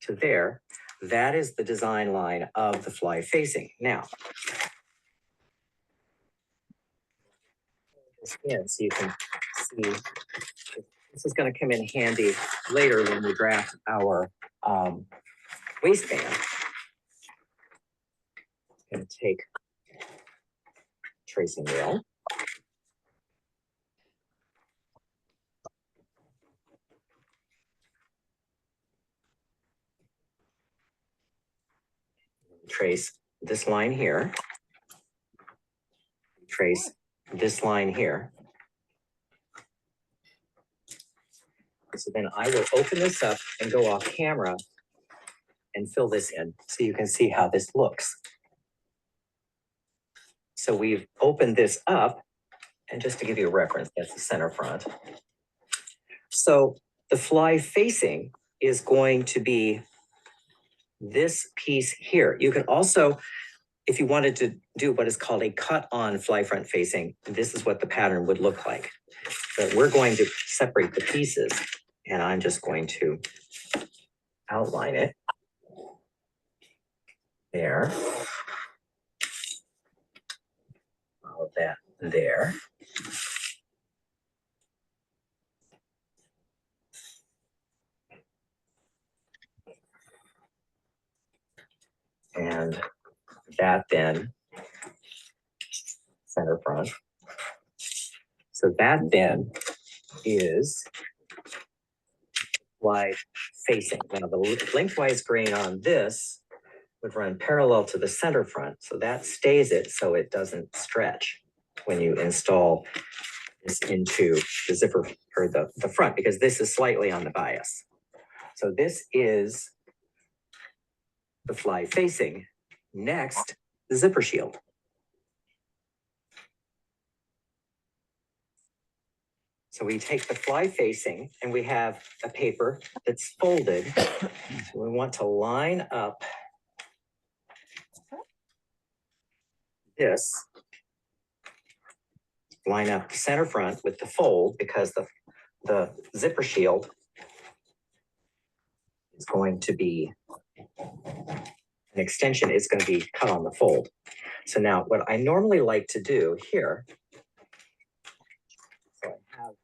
to there, that is the design line of the fly facing. Now, so you can see this is going to come in handy later when we draft our waistband. And take tracing wheel. Trace this line here. Trace this line here. So then I will open this up and go off camera and fill this in so you can see how this looks. So we've opened this up, and just to give you a reference, that's the center front. So the fly facing is going to be this piece here. You can also, if you wanted to do what is called a cut on fly front facing, this is what the pattern would look like. But we're going to separate the pieces, and I'm just going to outline it there. All of that there. And that then center front. So that then is fly facing. Now the lengthwise grain on this would run parallel to the center front. So that stays it so it doesn't stretch when you install this into the zipper or the front, because this is slightly on the bias. So this is the fly facing. Next, the zipper shield. So we take the fly facing, and we have a paper that's folded. So we want to line up this, line up the center front with the fold, because the zipper shield is going to be an extension, is going to be cut on the fold. So now what I normally like to do here, so I have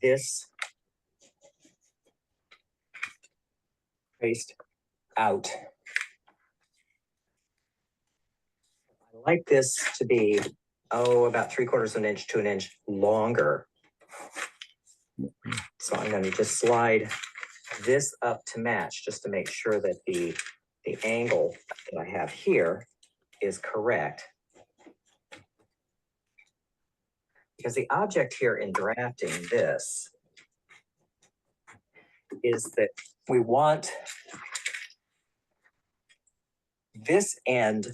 this traced out. I like this to be, about 3/4 of an inch to an inch longer. So I'm going to just slide this up to match just to make sure that the angle that I have here is correct. Because the object here in drafting this is that we want this end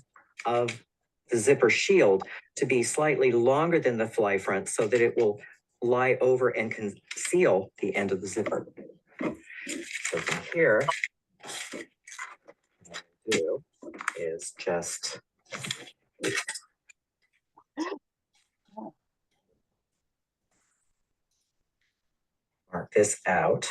of the zipper shield to be slightly longer than the fly front so that it will lie over and conceal the end of the zipper. So from here, what I do is just mark this out.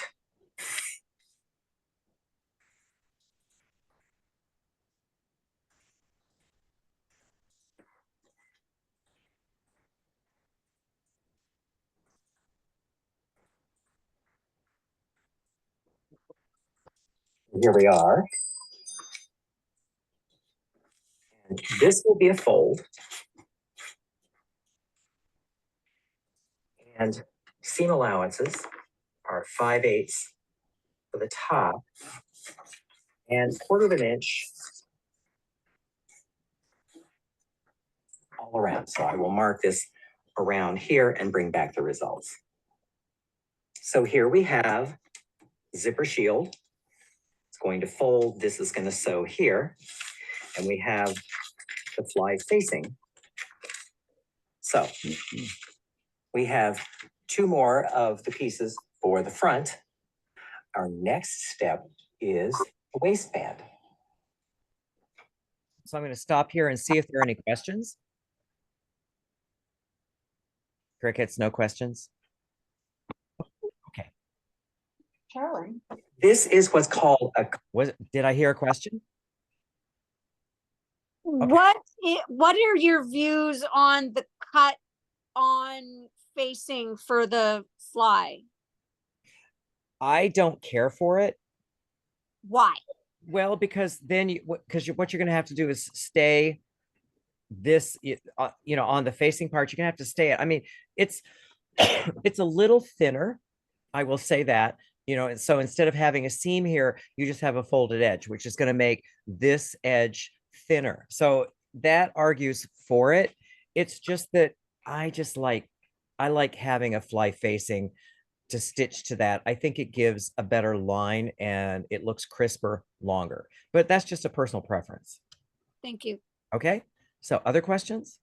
Here we are. And this will be a fold. And seam allowances are 5/8 for the top and 1/4 of an inch all around. So I will mark this around here and bring back the results. So here we have zipper shield. It's going to fold. This is going to sew here. And we have the fly facing. So we have 2 more of the pieces for the front. Our next step is the waistband. So I'm going to stop here and see if there are any questions. Crickets, no questions. Okay. Charlie. This is what's called a Did I hear a question? What are your views on the cut on facing for the fly? I don't care for it. Why? Well, because then what you're going to have to do is stay this, on the facing part, you're going to have to stay it. I mean, it's a little thinner. I will say that, and so instead of having a seam here, you just have a folded edge, which is going to make this edge thinner. So that argues for it. It's just that I like having a fly facing to stitch to that. I think it gives a better line and it looks crisper longer, but that's just a personal preference. Thank you. Okay. So other questions?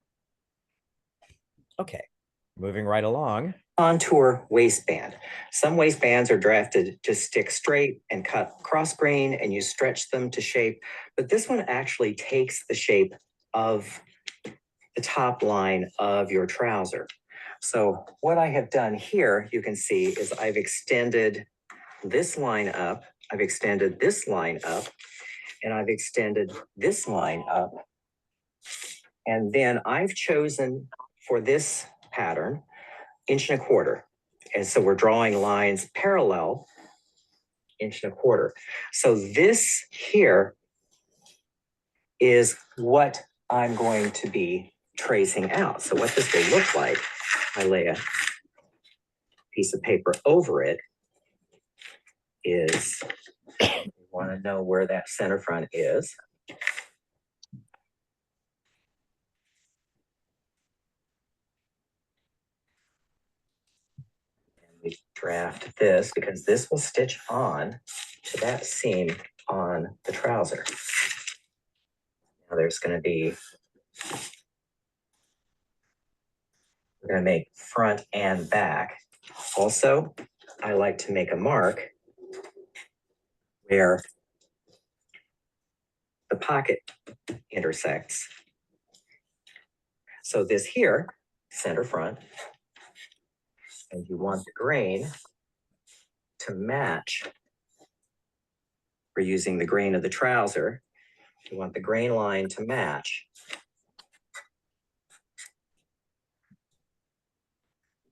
Okay. Moving right along. contour waistband. Some waistbands are drafted to stick straight and cut cross grain and you stretch them to shape, but this one actually takes the shape of the top line of your trouser. So what I have done here, you can see, is I've extended this line up, I've extended this line up, and I've extended this line up. And then I've chosen for this pattern 1.25 inches. And so we're drawing lines parallel 1.25 inches. So this here is what I'm going to be tracing out. So what this will look like, I lay a piece of paper over it, is you want to know where that center front is. And we draft this because this will stitch on to that seam on the trouser. Now there's going to be, we're going to make front and back. Also, I like to make a mark where the pocket intersects. So this here, center front, and you want the grain to match. We're using the grain of the trouser. You want the grain line to match.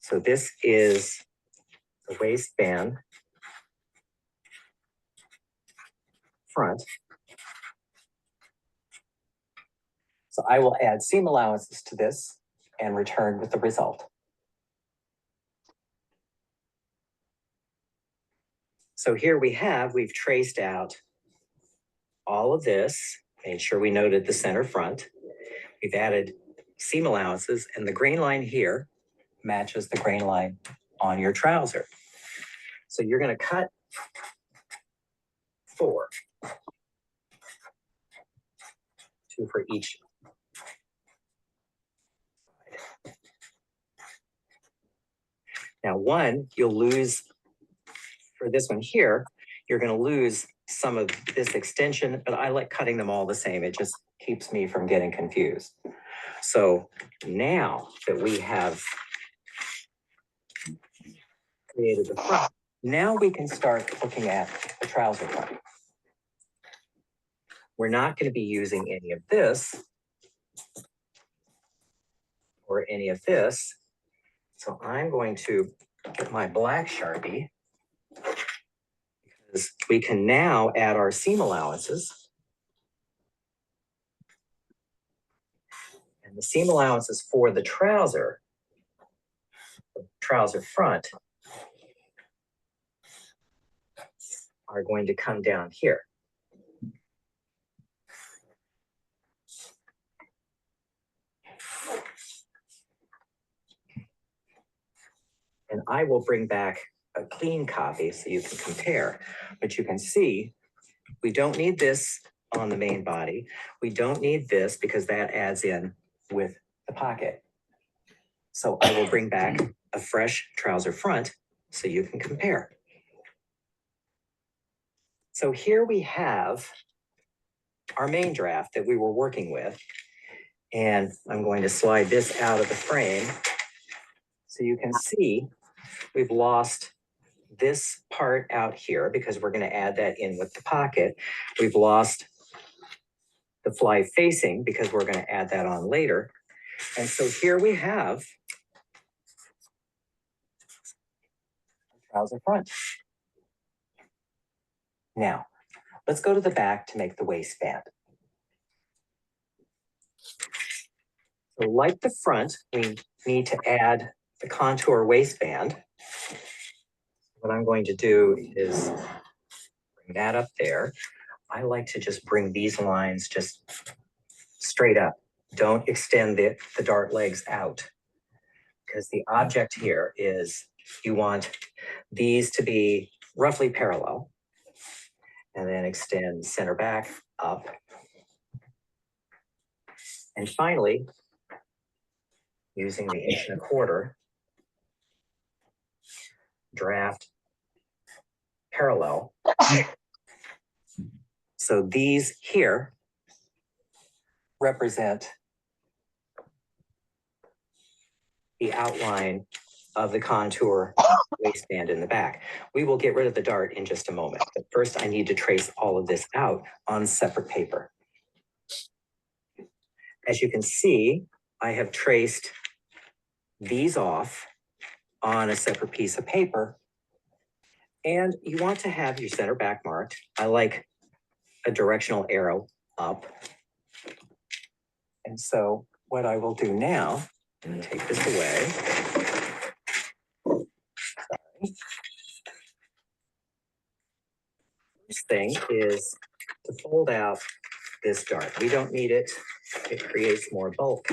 So this is the waistband front. So I will add seam allowances to this and return with the result. So here we've traced out all of this, made sure we noted the center front. We've added seam allowances, and the grain line here matches the grain line on your trouser. So you're going to cut 4, 2 for each. Now, one, you'll lose, for this one here, you're going to lose some of this extension, but I like cutting them all the same. It just keeps me from getting confused. So now that we have created the front, now we can start looking at the trouser front. We're not going to be using any of this or any of this. So I'm going to get my black Sharpie, because we can now add our seam allowances. And the seam allowances for the trouser front, are going to come down here. And I will bring back a clean copy so you can compare. But you can see we don't need this on the main body. We don't need this because that adds in with the pocket. So I will bring back a fresh trouser front so you can compare. So here we have our main draft that we were working with. And I'm going to slide this out of the frame so you can see we've lost this part out here because we're going to add that in with the pocket. We've lost the fly facing because we're going to add that on later. And so here we have trouser front. Now, let's go to the back to make the waistband. So like the front, we need to add the contour waistband. What I'm going to do is bring that up there. I like to just bring these lines just straight up. Don't extend the dart legs out, because the object here is you want these to be roughly parallel, and then extend center back up. And finally, using the 1¼ draft parallel. So these here represent the outline of the contour waistband in the back. We will get rid of the dart in just a moment, but first I need to trace all of this out on separate paper. As you can see, I have traced these off on a separate piece of paper, and you want to have your center back marked. I like a directional arrow up. And so what I will do now, I'm going to take this away. Sorry. First thing is to fold out this dart. We don't need it. It creates more bulk.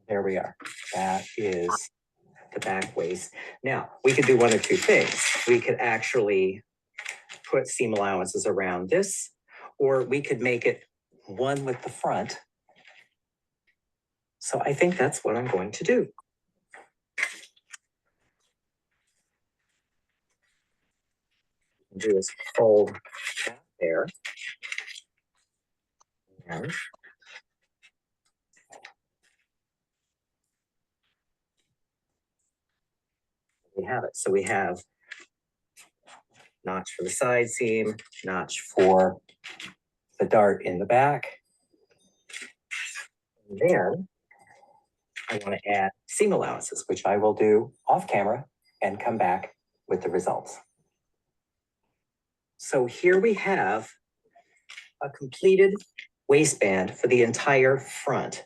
There we are. That is the back waist. Now, we could do one of two things. We could actually put seam allowances around this, or we could make it one with the front. So I think that's what I'm going to do. Do is fold that there. And we have it. So we have notch for the side seam, notch for the dart in the back. And then I want to add seam allowances, which I will do off camera and come back with the results. So here we have a completed waistband for the entire front.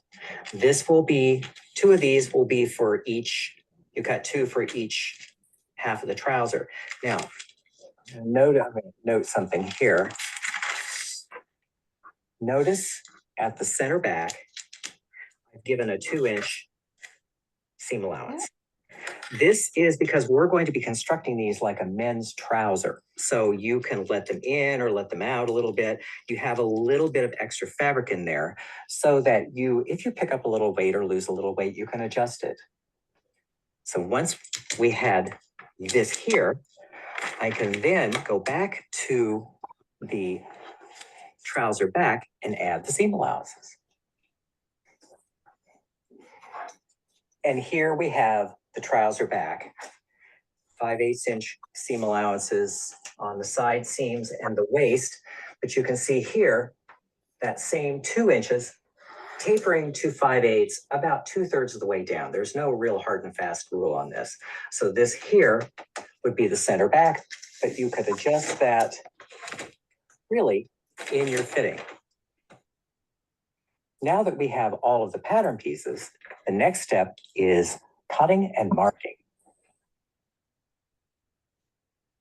This will be 2 of these will be for each, you cut 2 for each half of the trouser. Now, I'm gonna note something here. Notice at the center back, I've given a 2-inch seam allowance. This is because we're going to be constructing these like a men's trouser. So you can let them in or let them out a little bit. You have a little bit of extra fabric in there so that if you pick up a little weight or lose a little weight, you can adjust it. So once we had this here, I can then go back to the trouser back and add the seam allowances. And here we have the trouser back, 5/8" seam allowances on the side seams and the waist. But you can see here that same 2 inches tapering to 5/8, about 2/3 of the way down. There's no real hard and fast rule on this. So this here would be the center back, but you could adjust that really in your fitting. Now that we have all of the pattern pieces, the next step is cutting and marking.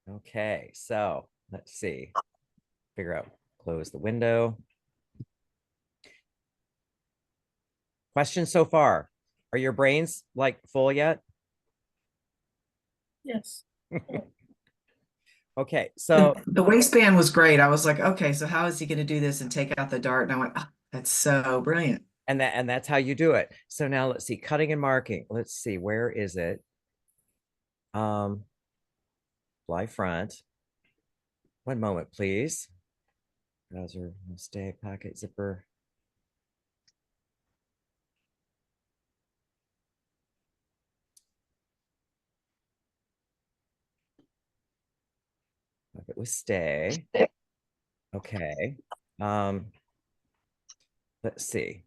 Okay, so let's see. Figure out, close the window. Questions so far? Are your brains like full yet? Yes. Okay, so The waistband was great. I was like, okay, so how is he going to do this and take out the dart? And I went, oh, that's so brilliant. and that's how you do it. So now let's see, cutting and marking. Let's see, where is it? Fly front. One moment, please. Trouser, mistake, pocket, zipper. Pocket with stay. Okay. Let's see.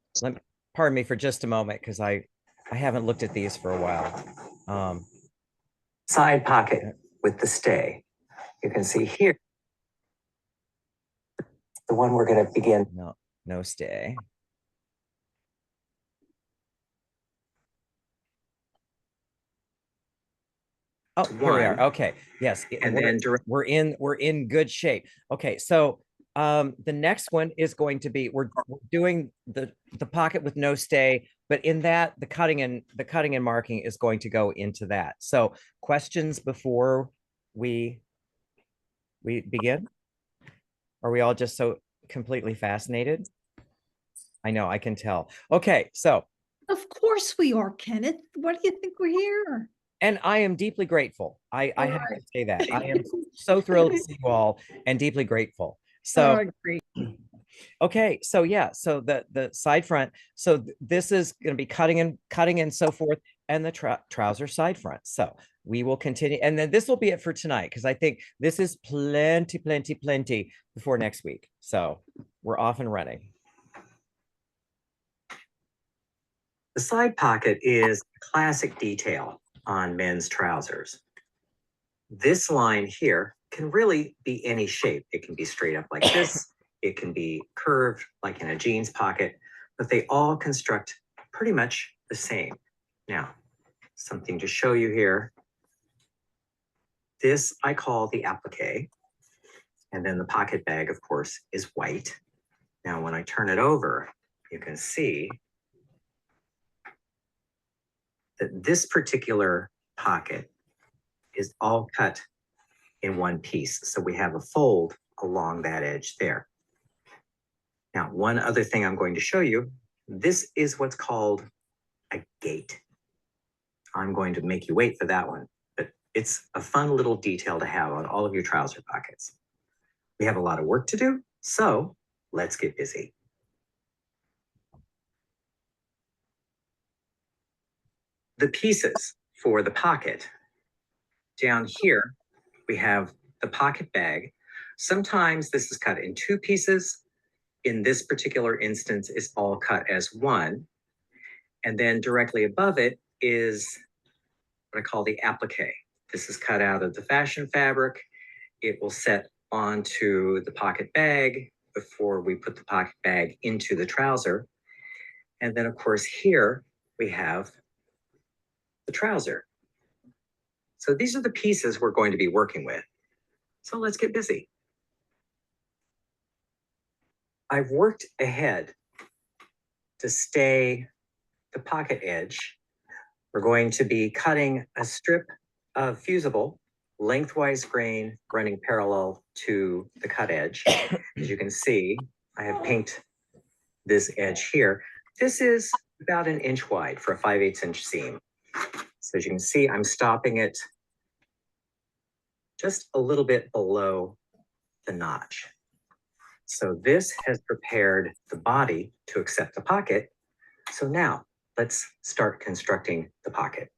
Pardon me for just a moment because I haven't looked at these for a while. Side pocket with the stay. You can see here, the one we're going to begin. No stay. Oh, here we are. Okay. Yes. And then we're in good shape. Okay. So the next one is going to be we're doing the pocket with no stay, but in that the cutting and marking is going to go into that. So questions before we begin? Are we all just so completely fascinated? I know, I can tell. Okay, so Of course we are, Kenneth. What do you think we're here? and I am deeply grateful. I have to say that. I am so thrilled to see you all and deeply grateful. So Great. okay, so yeah, so the side front. So this is going to be cutting and so forth, and the trouser side front. So we will continue, and then this will be it for tonight because I think this is plenty before next week. So we're off and running. The side pocket is a classic detail on men's trousers. This line here can really be any shape. It can be straight up like this. It can be curved like in a jeans pocket, but they all construct pretty much the same. Now, something to show you here. This I call the applique. And then the pocket bag, of course, is white. Now, when I turn it over, you can see that this particular pocket is all cut in one piece. So we have a fold along that edge there. Now, one other thing I'm going to show you, this is what's called a gate. I'm going to make you wait for that one, but it's a fun little detail to have on all of your trouser pockets. We have a lot of work to do, so let's get busy. The pieces for the pocket. Down here, we have the pocket bag. Sometimes this is cut in 2 pieces. In this particular instance, it's all cut as one. And then directly above it is what I call the applique. This is cut out of the fashion fabric. It will set onto the pocket bag before we put the pocket bag into the trouser. And then, of course, here we have the trouser. So these are the pieces we're going to be working with. So let's get busy. I've worked ahead to stay the pocket edge. We're going to be cutting a strip of fusible lengthwise grain running parallel to the cut edge. As you can see, I have pinked this edge here. This is about 1 inch wide for a 5/8 inch seam. So as you can see, I'm stopping it just a little bit below the notch. So this has prepared the body to accept the pocket. So now let's start constructing the pocket.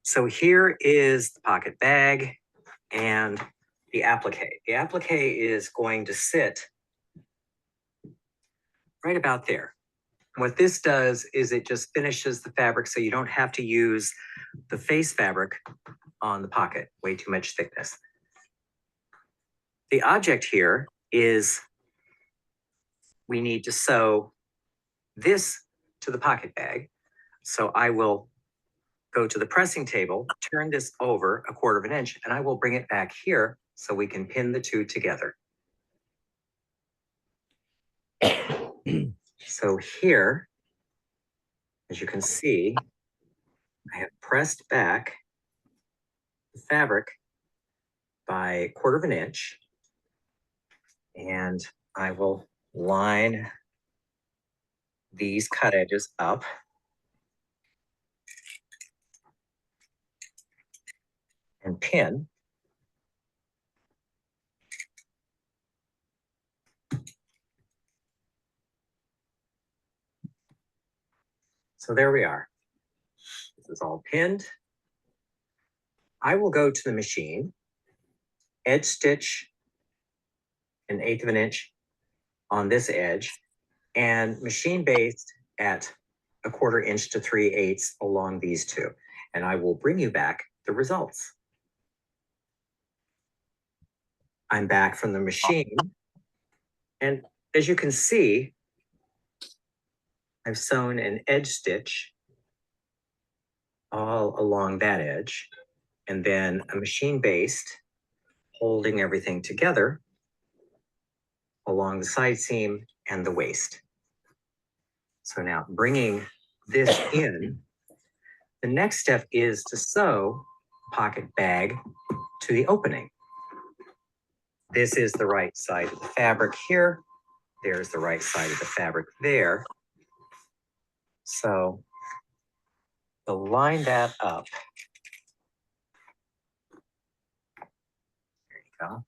So here is the pocket bag and the applique. The applique is going to sit right about there. What this does is it just finishes the fabric so you don't have to use the face fabric on the pocket, way too much thickness. The object here is we need to sew this to the pocket bag. So I will go to the pressing table, turn this over 1/4 inch, and I will bring it back here so we can pin the two together. So here, as you can see, I have pressed back the fabric by 1/4 inch, and I will line these cut edges up. And pin. So there we are. This is all pinned. I will go to the machine, edge stitch 1/8 inch on this edge, and machine based at 1/4 inch to 3/8 along these two. And I will bring you back the results. I'm back from the machine. And as you can see, I've sewn an edge stitch all along that edge, and then a machine based holding everything together along the side seam and the waist. So now bringing this in, the next step is to sew the pocket bag to the opening. This is the right side of the fabric here. There's the right side of the fabric there. So to line that up, there you go.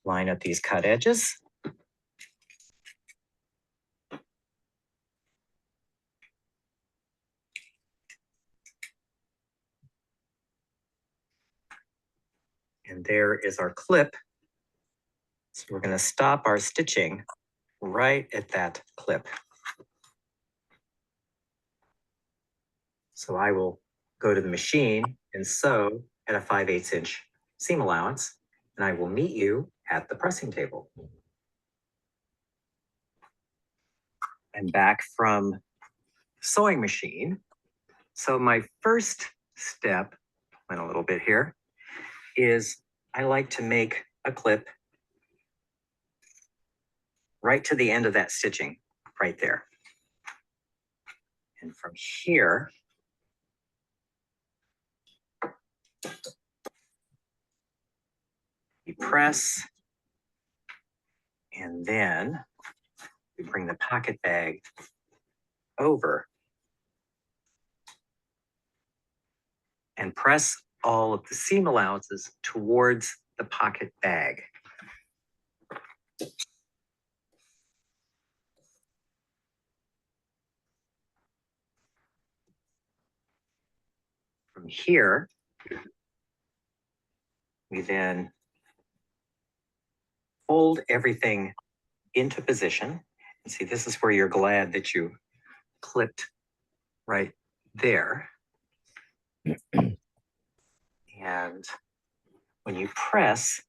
Line up these cut edges. And there is our clip. So we're going to stop our stitching right at that clip. So I will go to the machine and sew at a 5/8 inch seam allowance, and I will meet you at the pressing table. I'm back from the sewing machine. So my first step, went a little bit here, is I like to make a clip right to the end of that stitching, right there. And from here, you press, and then you bring the pocket bag over and press all of the seam allowances towards the pocket bag. From here, we then fold everything into position. And see, this is where you're glad that you clipped right there. And when you press,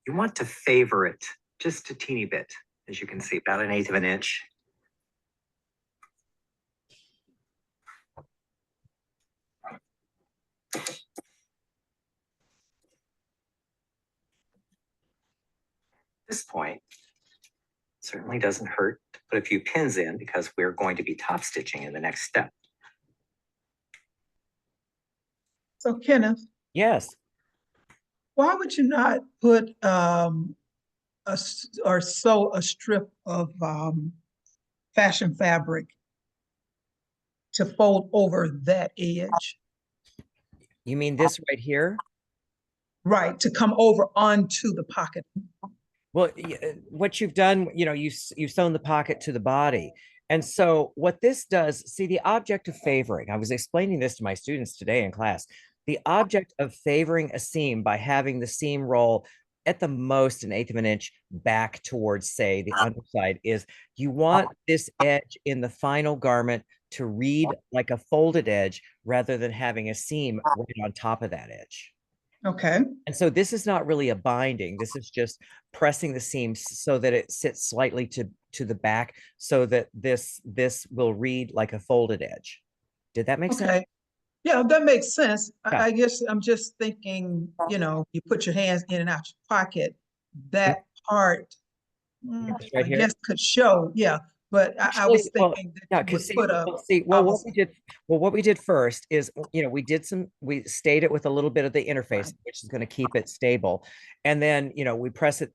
you want to favor it just a teeny bit, as you can see, about 1/8 inch. this point, certainly doesn't hurt to put a few pins in because we're going to be top stitching in the next step. So Kenneth, Yes. why would you not put or sew a strip of fashion fabric to fold over that edge? You mean this right here? Right, to come over onto the pocket. Well, what you've done, you've sewn the pocket to the body. And so what this does, see, the object of favoring, I was explaining this to my students today in class. The object of favoring a seam by having the seam roll at the most 1/8 of an inch back towards, say, the underside is you want this edge in the final garment to read like a folded edge rather than having a seam right on top of that edge. Okay, And so this is not really a binding. This is just pressing the seams so that it sits slightly to the back so that this will read like a folded edge. Did that make sense? okay. Yeah, that makes sense. Yeah. I guess I'm just thinking, you put your hands in and out your pocket, that part, It's right I here. guess could show, yeah. But I was Well, thinking yeah, that you because would put a, what we did first is, we stayed it with a little bit of the interface, Right. which is going to keep it stable. And then, we press it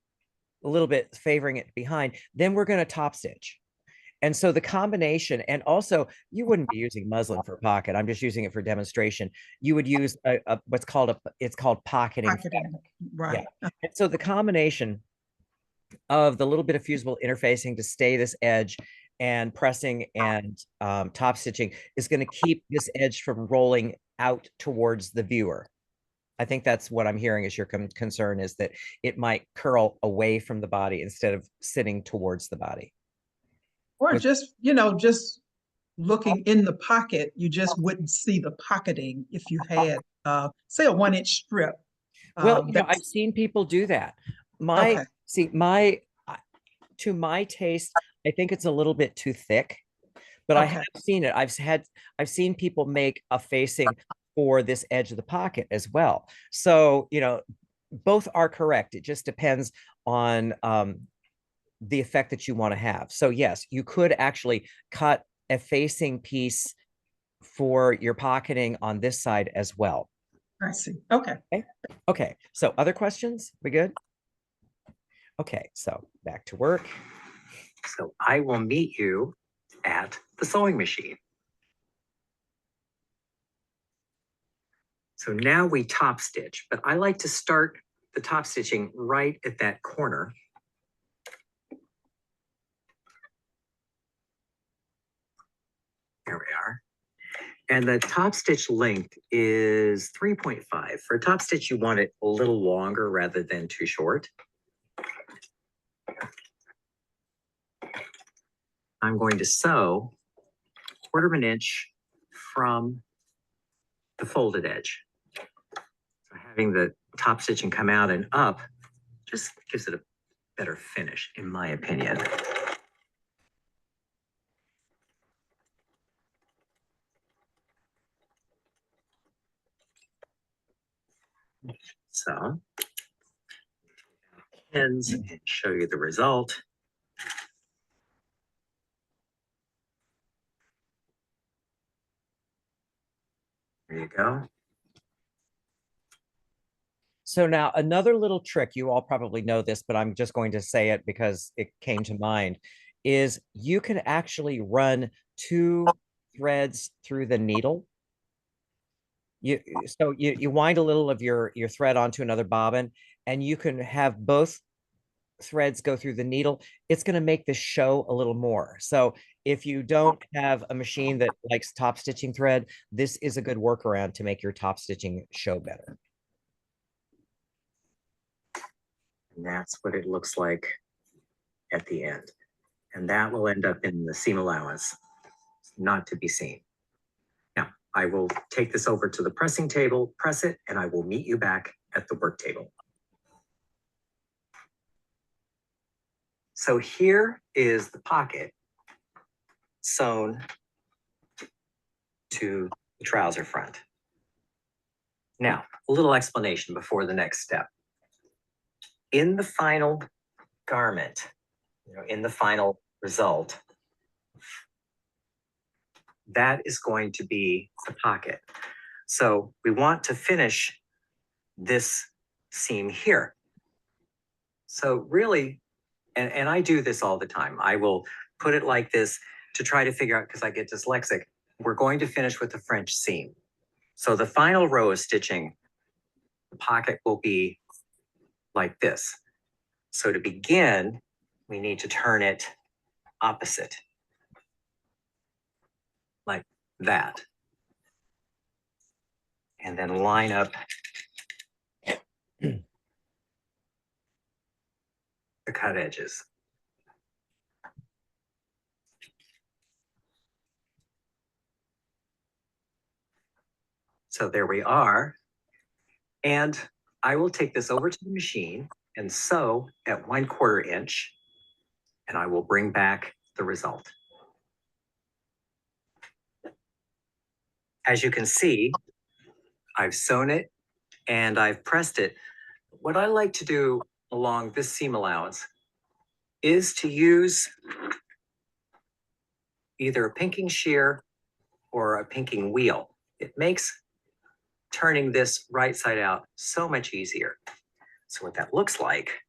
a little bit, favoring it behind. Then we're going to top stitch. And so the combination, and also you wouldn't be using muslin for pocket. I'm just using it for demonstration. You would use it's called pocketing. pocketing, right? And so the combination of the little bit of fusible interfacing to stay this edge and pressing and top stitching is going to keep this edge from rolling out towards the viewer. I think that's what I'm hearing is your concern, is that it might curl away from the body instead of sitting towards the body. Or just, just looking in the pocket, you just wouldn't see the pocketing if you had, say, a 1-inch strip. Well, I've seen people do that. Okay. To my taste, I think it's a little bit too thick, but I have seen it. I've seen people make a facing for this edge of the pocket as well. So, both are correct. It just depends on the effect that you want to have. So yes, you could actually cut a facing piece for your pocketing on this side as well. I see. Okay. Okay. So other questions? We good? Okay. So back to work. So I will meet you at the sewing machine. So now we top stitch, but I like to start the top stitching right at that corner. There we are. And the top stitch length is 3.5. For a top stitch, you want it a little longer rather than too short. I'm going to sew 1/4 inch from the folded edge. So having the top stitching come out and up just gives it a better finish, in my opinion. So, pins and show you the result. There you go. So now another little trick, you all probably know this, but I'm just going to say it because it came to mind, is you can actually run 2 threads through the needle. You wind a little of your thread onto another bobbin, and you can have both threads go through the needle. It's going to make this show a little more. So if you don't have a machine that likes top stitching thread, this is a good workaround to make your top stitching show better. And that's what it looks like at the end. And that will end up in the seam allowance, not to be seen. Now, I will take this over to the pressing table, press it, and I will meet you back at the work table. So here is the pocket sewn to the trouser front. Now, a little explanation before the next step. In the final garment, in the final result, that is going to be the pocket. So we want to finish this seam here. So really, and I do this all the time. I will put it like this to try to figure out, because I get dyslexic, we're going to finish with the French seam. So the final row of stitching, the pocket will be like this. So to begin, we need to turn it opposite, like that. And then line up the cut edges. So there we are. And I will take this over to the machine and sew at 1/4 inch, and I will bring back the result. As you can see, I've sewn it and I've pressed it. What I like to do along this seam allowance is to use either a pinking shear or a pinking wheel. It makes turning this right side out so much easier. So what that looks like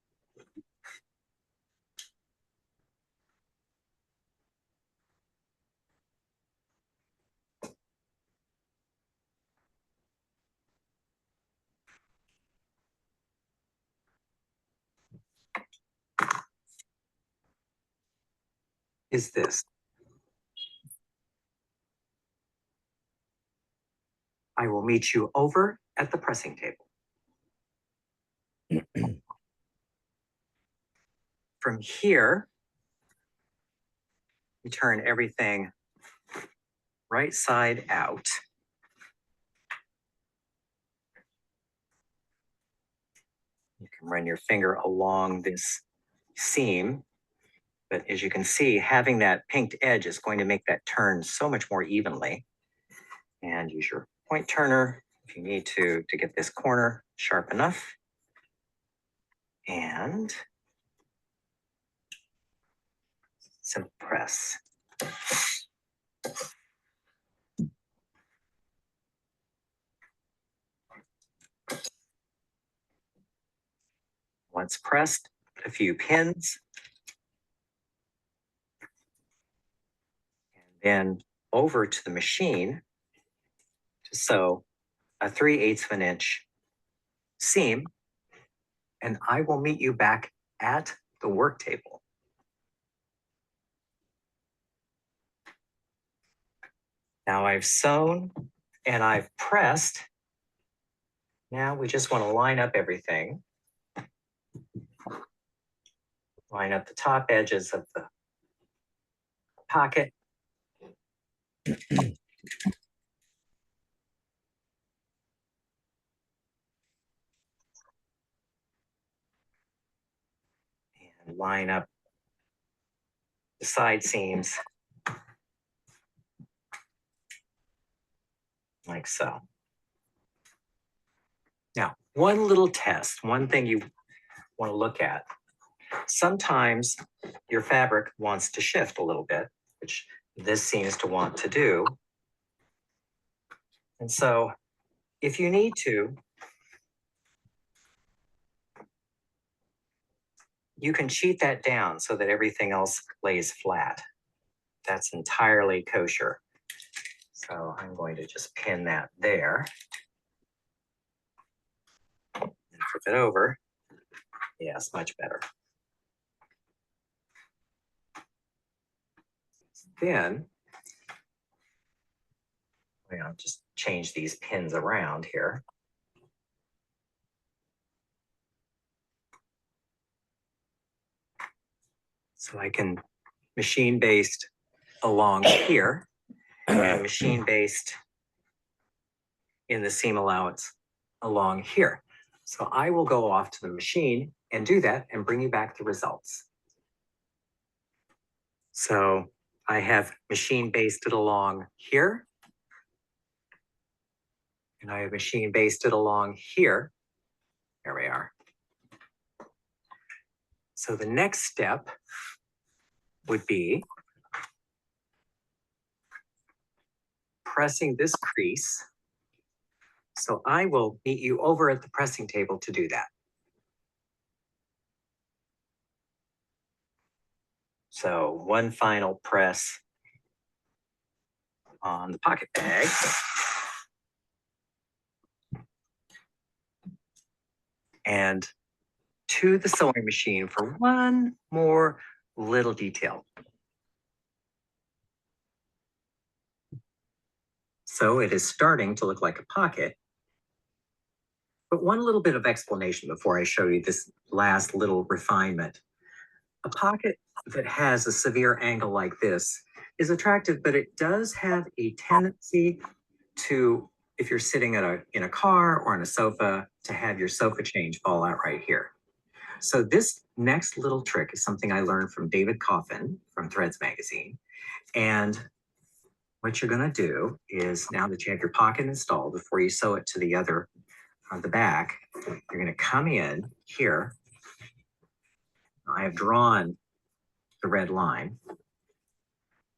is this. I will meet you over at the pressing table. From here, we turn everything right side out. You can run your finger along this seam, but as you can see, having that pinked edge is going to make that turn so much more evenly. And use your point turner if you need to get this corner sharp enough. And simple press. Once pressed, a few pins. And then over to the machine to sew a 3/8 of an inch seam. And I will meet you back at the work table. Now I've sewn and I've pressed. Now we just want to line up everything. Line up the top edges of the pocket. And line up the side seams like so. Now, one little test, one thing you want to look at. Sometimes your fabric wants to shift a little bit, which this seems to want to do. And so if you need to, you can cheat that down so that everything else lays flat. That's entirely kosher. So I'm going to just pin that there. And flip it over. Yes, much better. Then, I'll just change these pins around here. So I can machine based along here and machine based in the seam allowance along here. So I will go off to the machine and do that and bring you back the results. So I have machine basted along here. And I have machine basted along here. There we are. So the next step would be pressing this crease. So I will meet you over at the pressing table to do that. So one final press on the pocket bag. And to the sewing machine for one more little detail. So it is starting to look like a pocket. But one little bit of explanation before I show you this last little refinement. A pocket that has a severe angle like this is attractive, but it does have a tendency to, if you're sitting in a car or on a sofa, to have your sofa change fall out right here. So this next little trick is something I learned from David Coffin from Threads magazine. And what you're going to do is, now that you have your pocket installed, before you sew it to the other on the back, you're going to come in here. I have drawn the red line.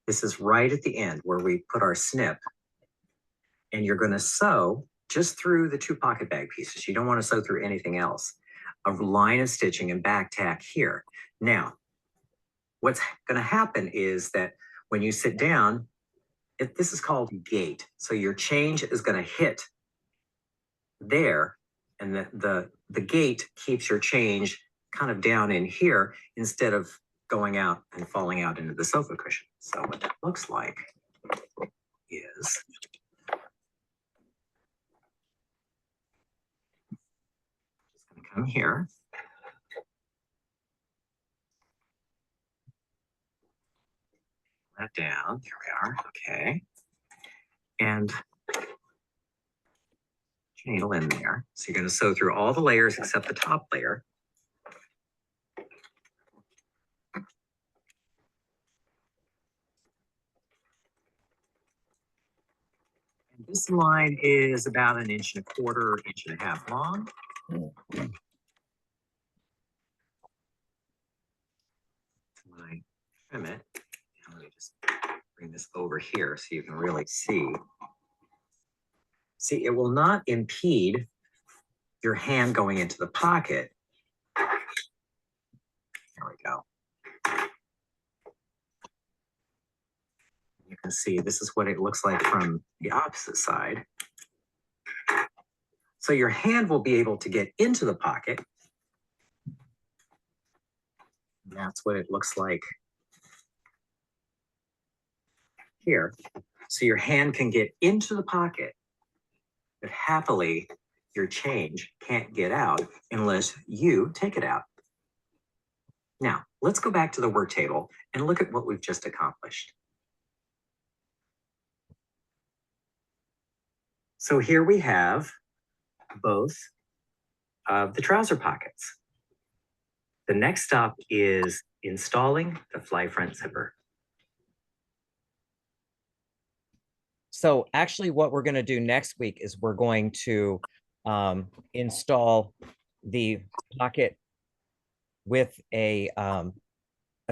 This is right at the end where we put our snip. And you're going to sew just through the two pocket bag pieces. You don't want to sew through anything else. A line of stitching and back tack here. Now, what's going to happen is that when you sit down, this is called gate. So your change is going to hit there, and the gate keeps your change kind of down in here instead of going out and falling out into the sofa cushion. So what that looks like is just going to come here. That down. Here we are. Okay. And needle in there. So you're going to sew through all the layers except the top layer. And this line is about 1.25 inches, 1.5 inches long. When I trim it, let me just bring this over here so you can really see. See, it will not impede your hand going into the pocket. There we go. You can see this is what it looks like from the opposite side. So your hand will be able to get into the pocket. And that's what it looks like here. So your hand can get into the pocket, but happily your change can't get out unless you take it out. Now, let's go back to the work table and look at what we've just accomplished. So here we have both of the trouser pockets. The next stop is installing the fly front zipper. So actually what we're going to do next week is we're going to install the pocket with a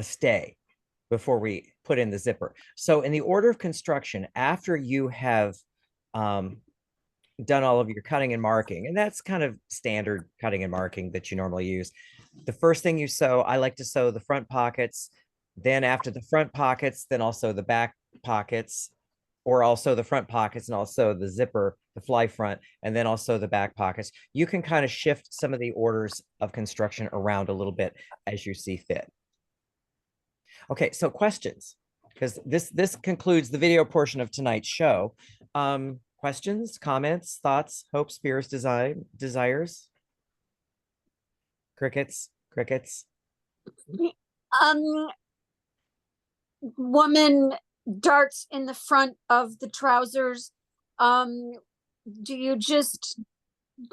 stay before we put in the zipper. So in the order of construction, after you have done all of your cutting and marking, and that's kind of standard cutting and marking that you normally use, the first thing you sew, I like to sew the front pockets, then after the front pockets, then also the back pockets, or also the front pockets and also the zipper, the fly front, and then also the back pockets. You can kind of shift some of the orders of construction around a little bit as you see fit. Okay, so questions, because this concludes the video portion of tonight's show. Questions, comments, thoughts, hopes, fears, desires? Crickets. Woman darts in the front of the trousers. Do you just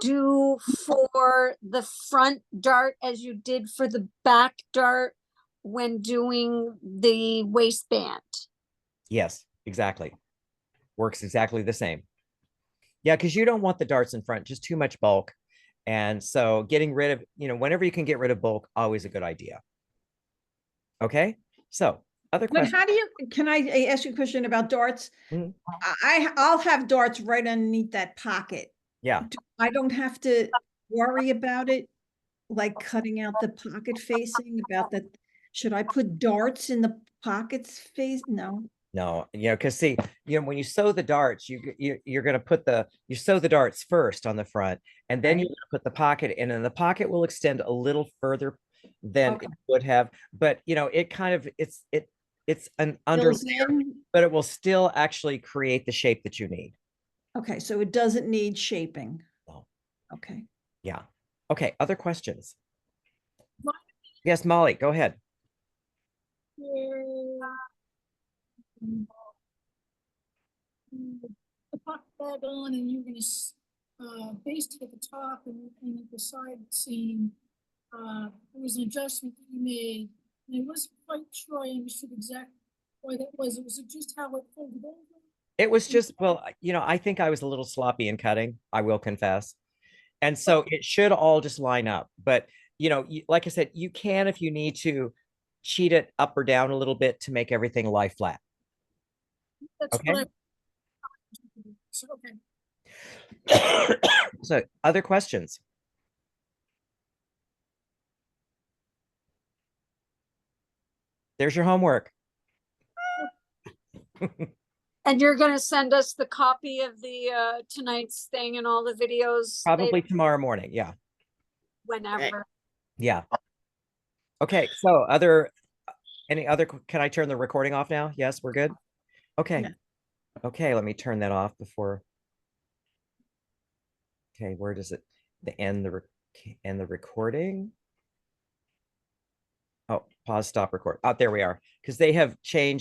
do for the front dart as you did for the back dart when doing the waistband? Yes, exactly. Works exactly the same. Yeah, because you don't want the darts in front, just too much bulk. And so getting rid of, whenever you can get rid of bulk, always a good idea. Okay. So other But questions? how do you, can I ask you a question about darts? Mhm. I'll have darts right underneath that pocket. Yeah. I don't have to worry about it, like cutting out the pocket facing about that. Should I put darts in the pockets face? No. No, because see, when you sew the darts, you're going to put you sew the darts first on the front, and then Right. you're going to put the pocket in, and the pocket will extend a little further than Okay. it would have. But it kind of it's an under, Fills in. but it will still actually create the shape that you need. Okay, so it doesn't need shaping. No. Okay. Yeah. Okay. Other questions? Yes, Molly, go ahead. The pocket bag on and you're gonna baste it at the top and at the side seam. There was an adjustment that you made, and I wasn't quite sure I understood exactly why that was. Was it just how it folded over? It was just, well, I think I was a little sloppy in cutting, I will confess. And so it should all just line up. But, like I said, you can, if you need to, cheat it up or down a little bit to make everything lie flat. That's Okay. what so, okay. So other questions? There's your homework. And you're gonna send us the copy of the tonight's thing and all the videos Probably later, tomorrow morning. Yeah. whenever. Yeah. Okay. So can I turn the recording off now? Yes, we're good. Okay. Yeah. Okay. Let me turn that off before. Okay. Where does it end the recording? Oh, pause, stop, record. Oh, there we are. Because they have changed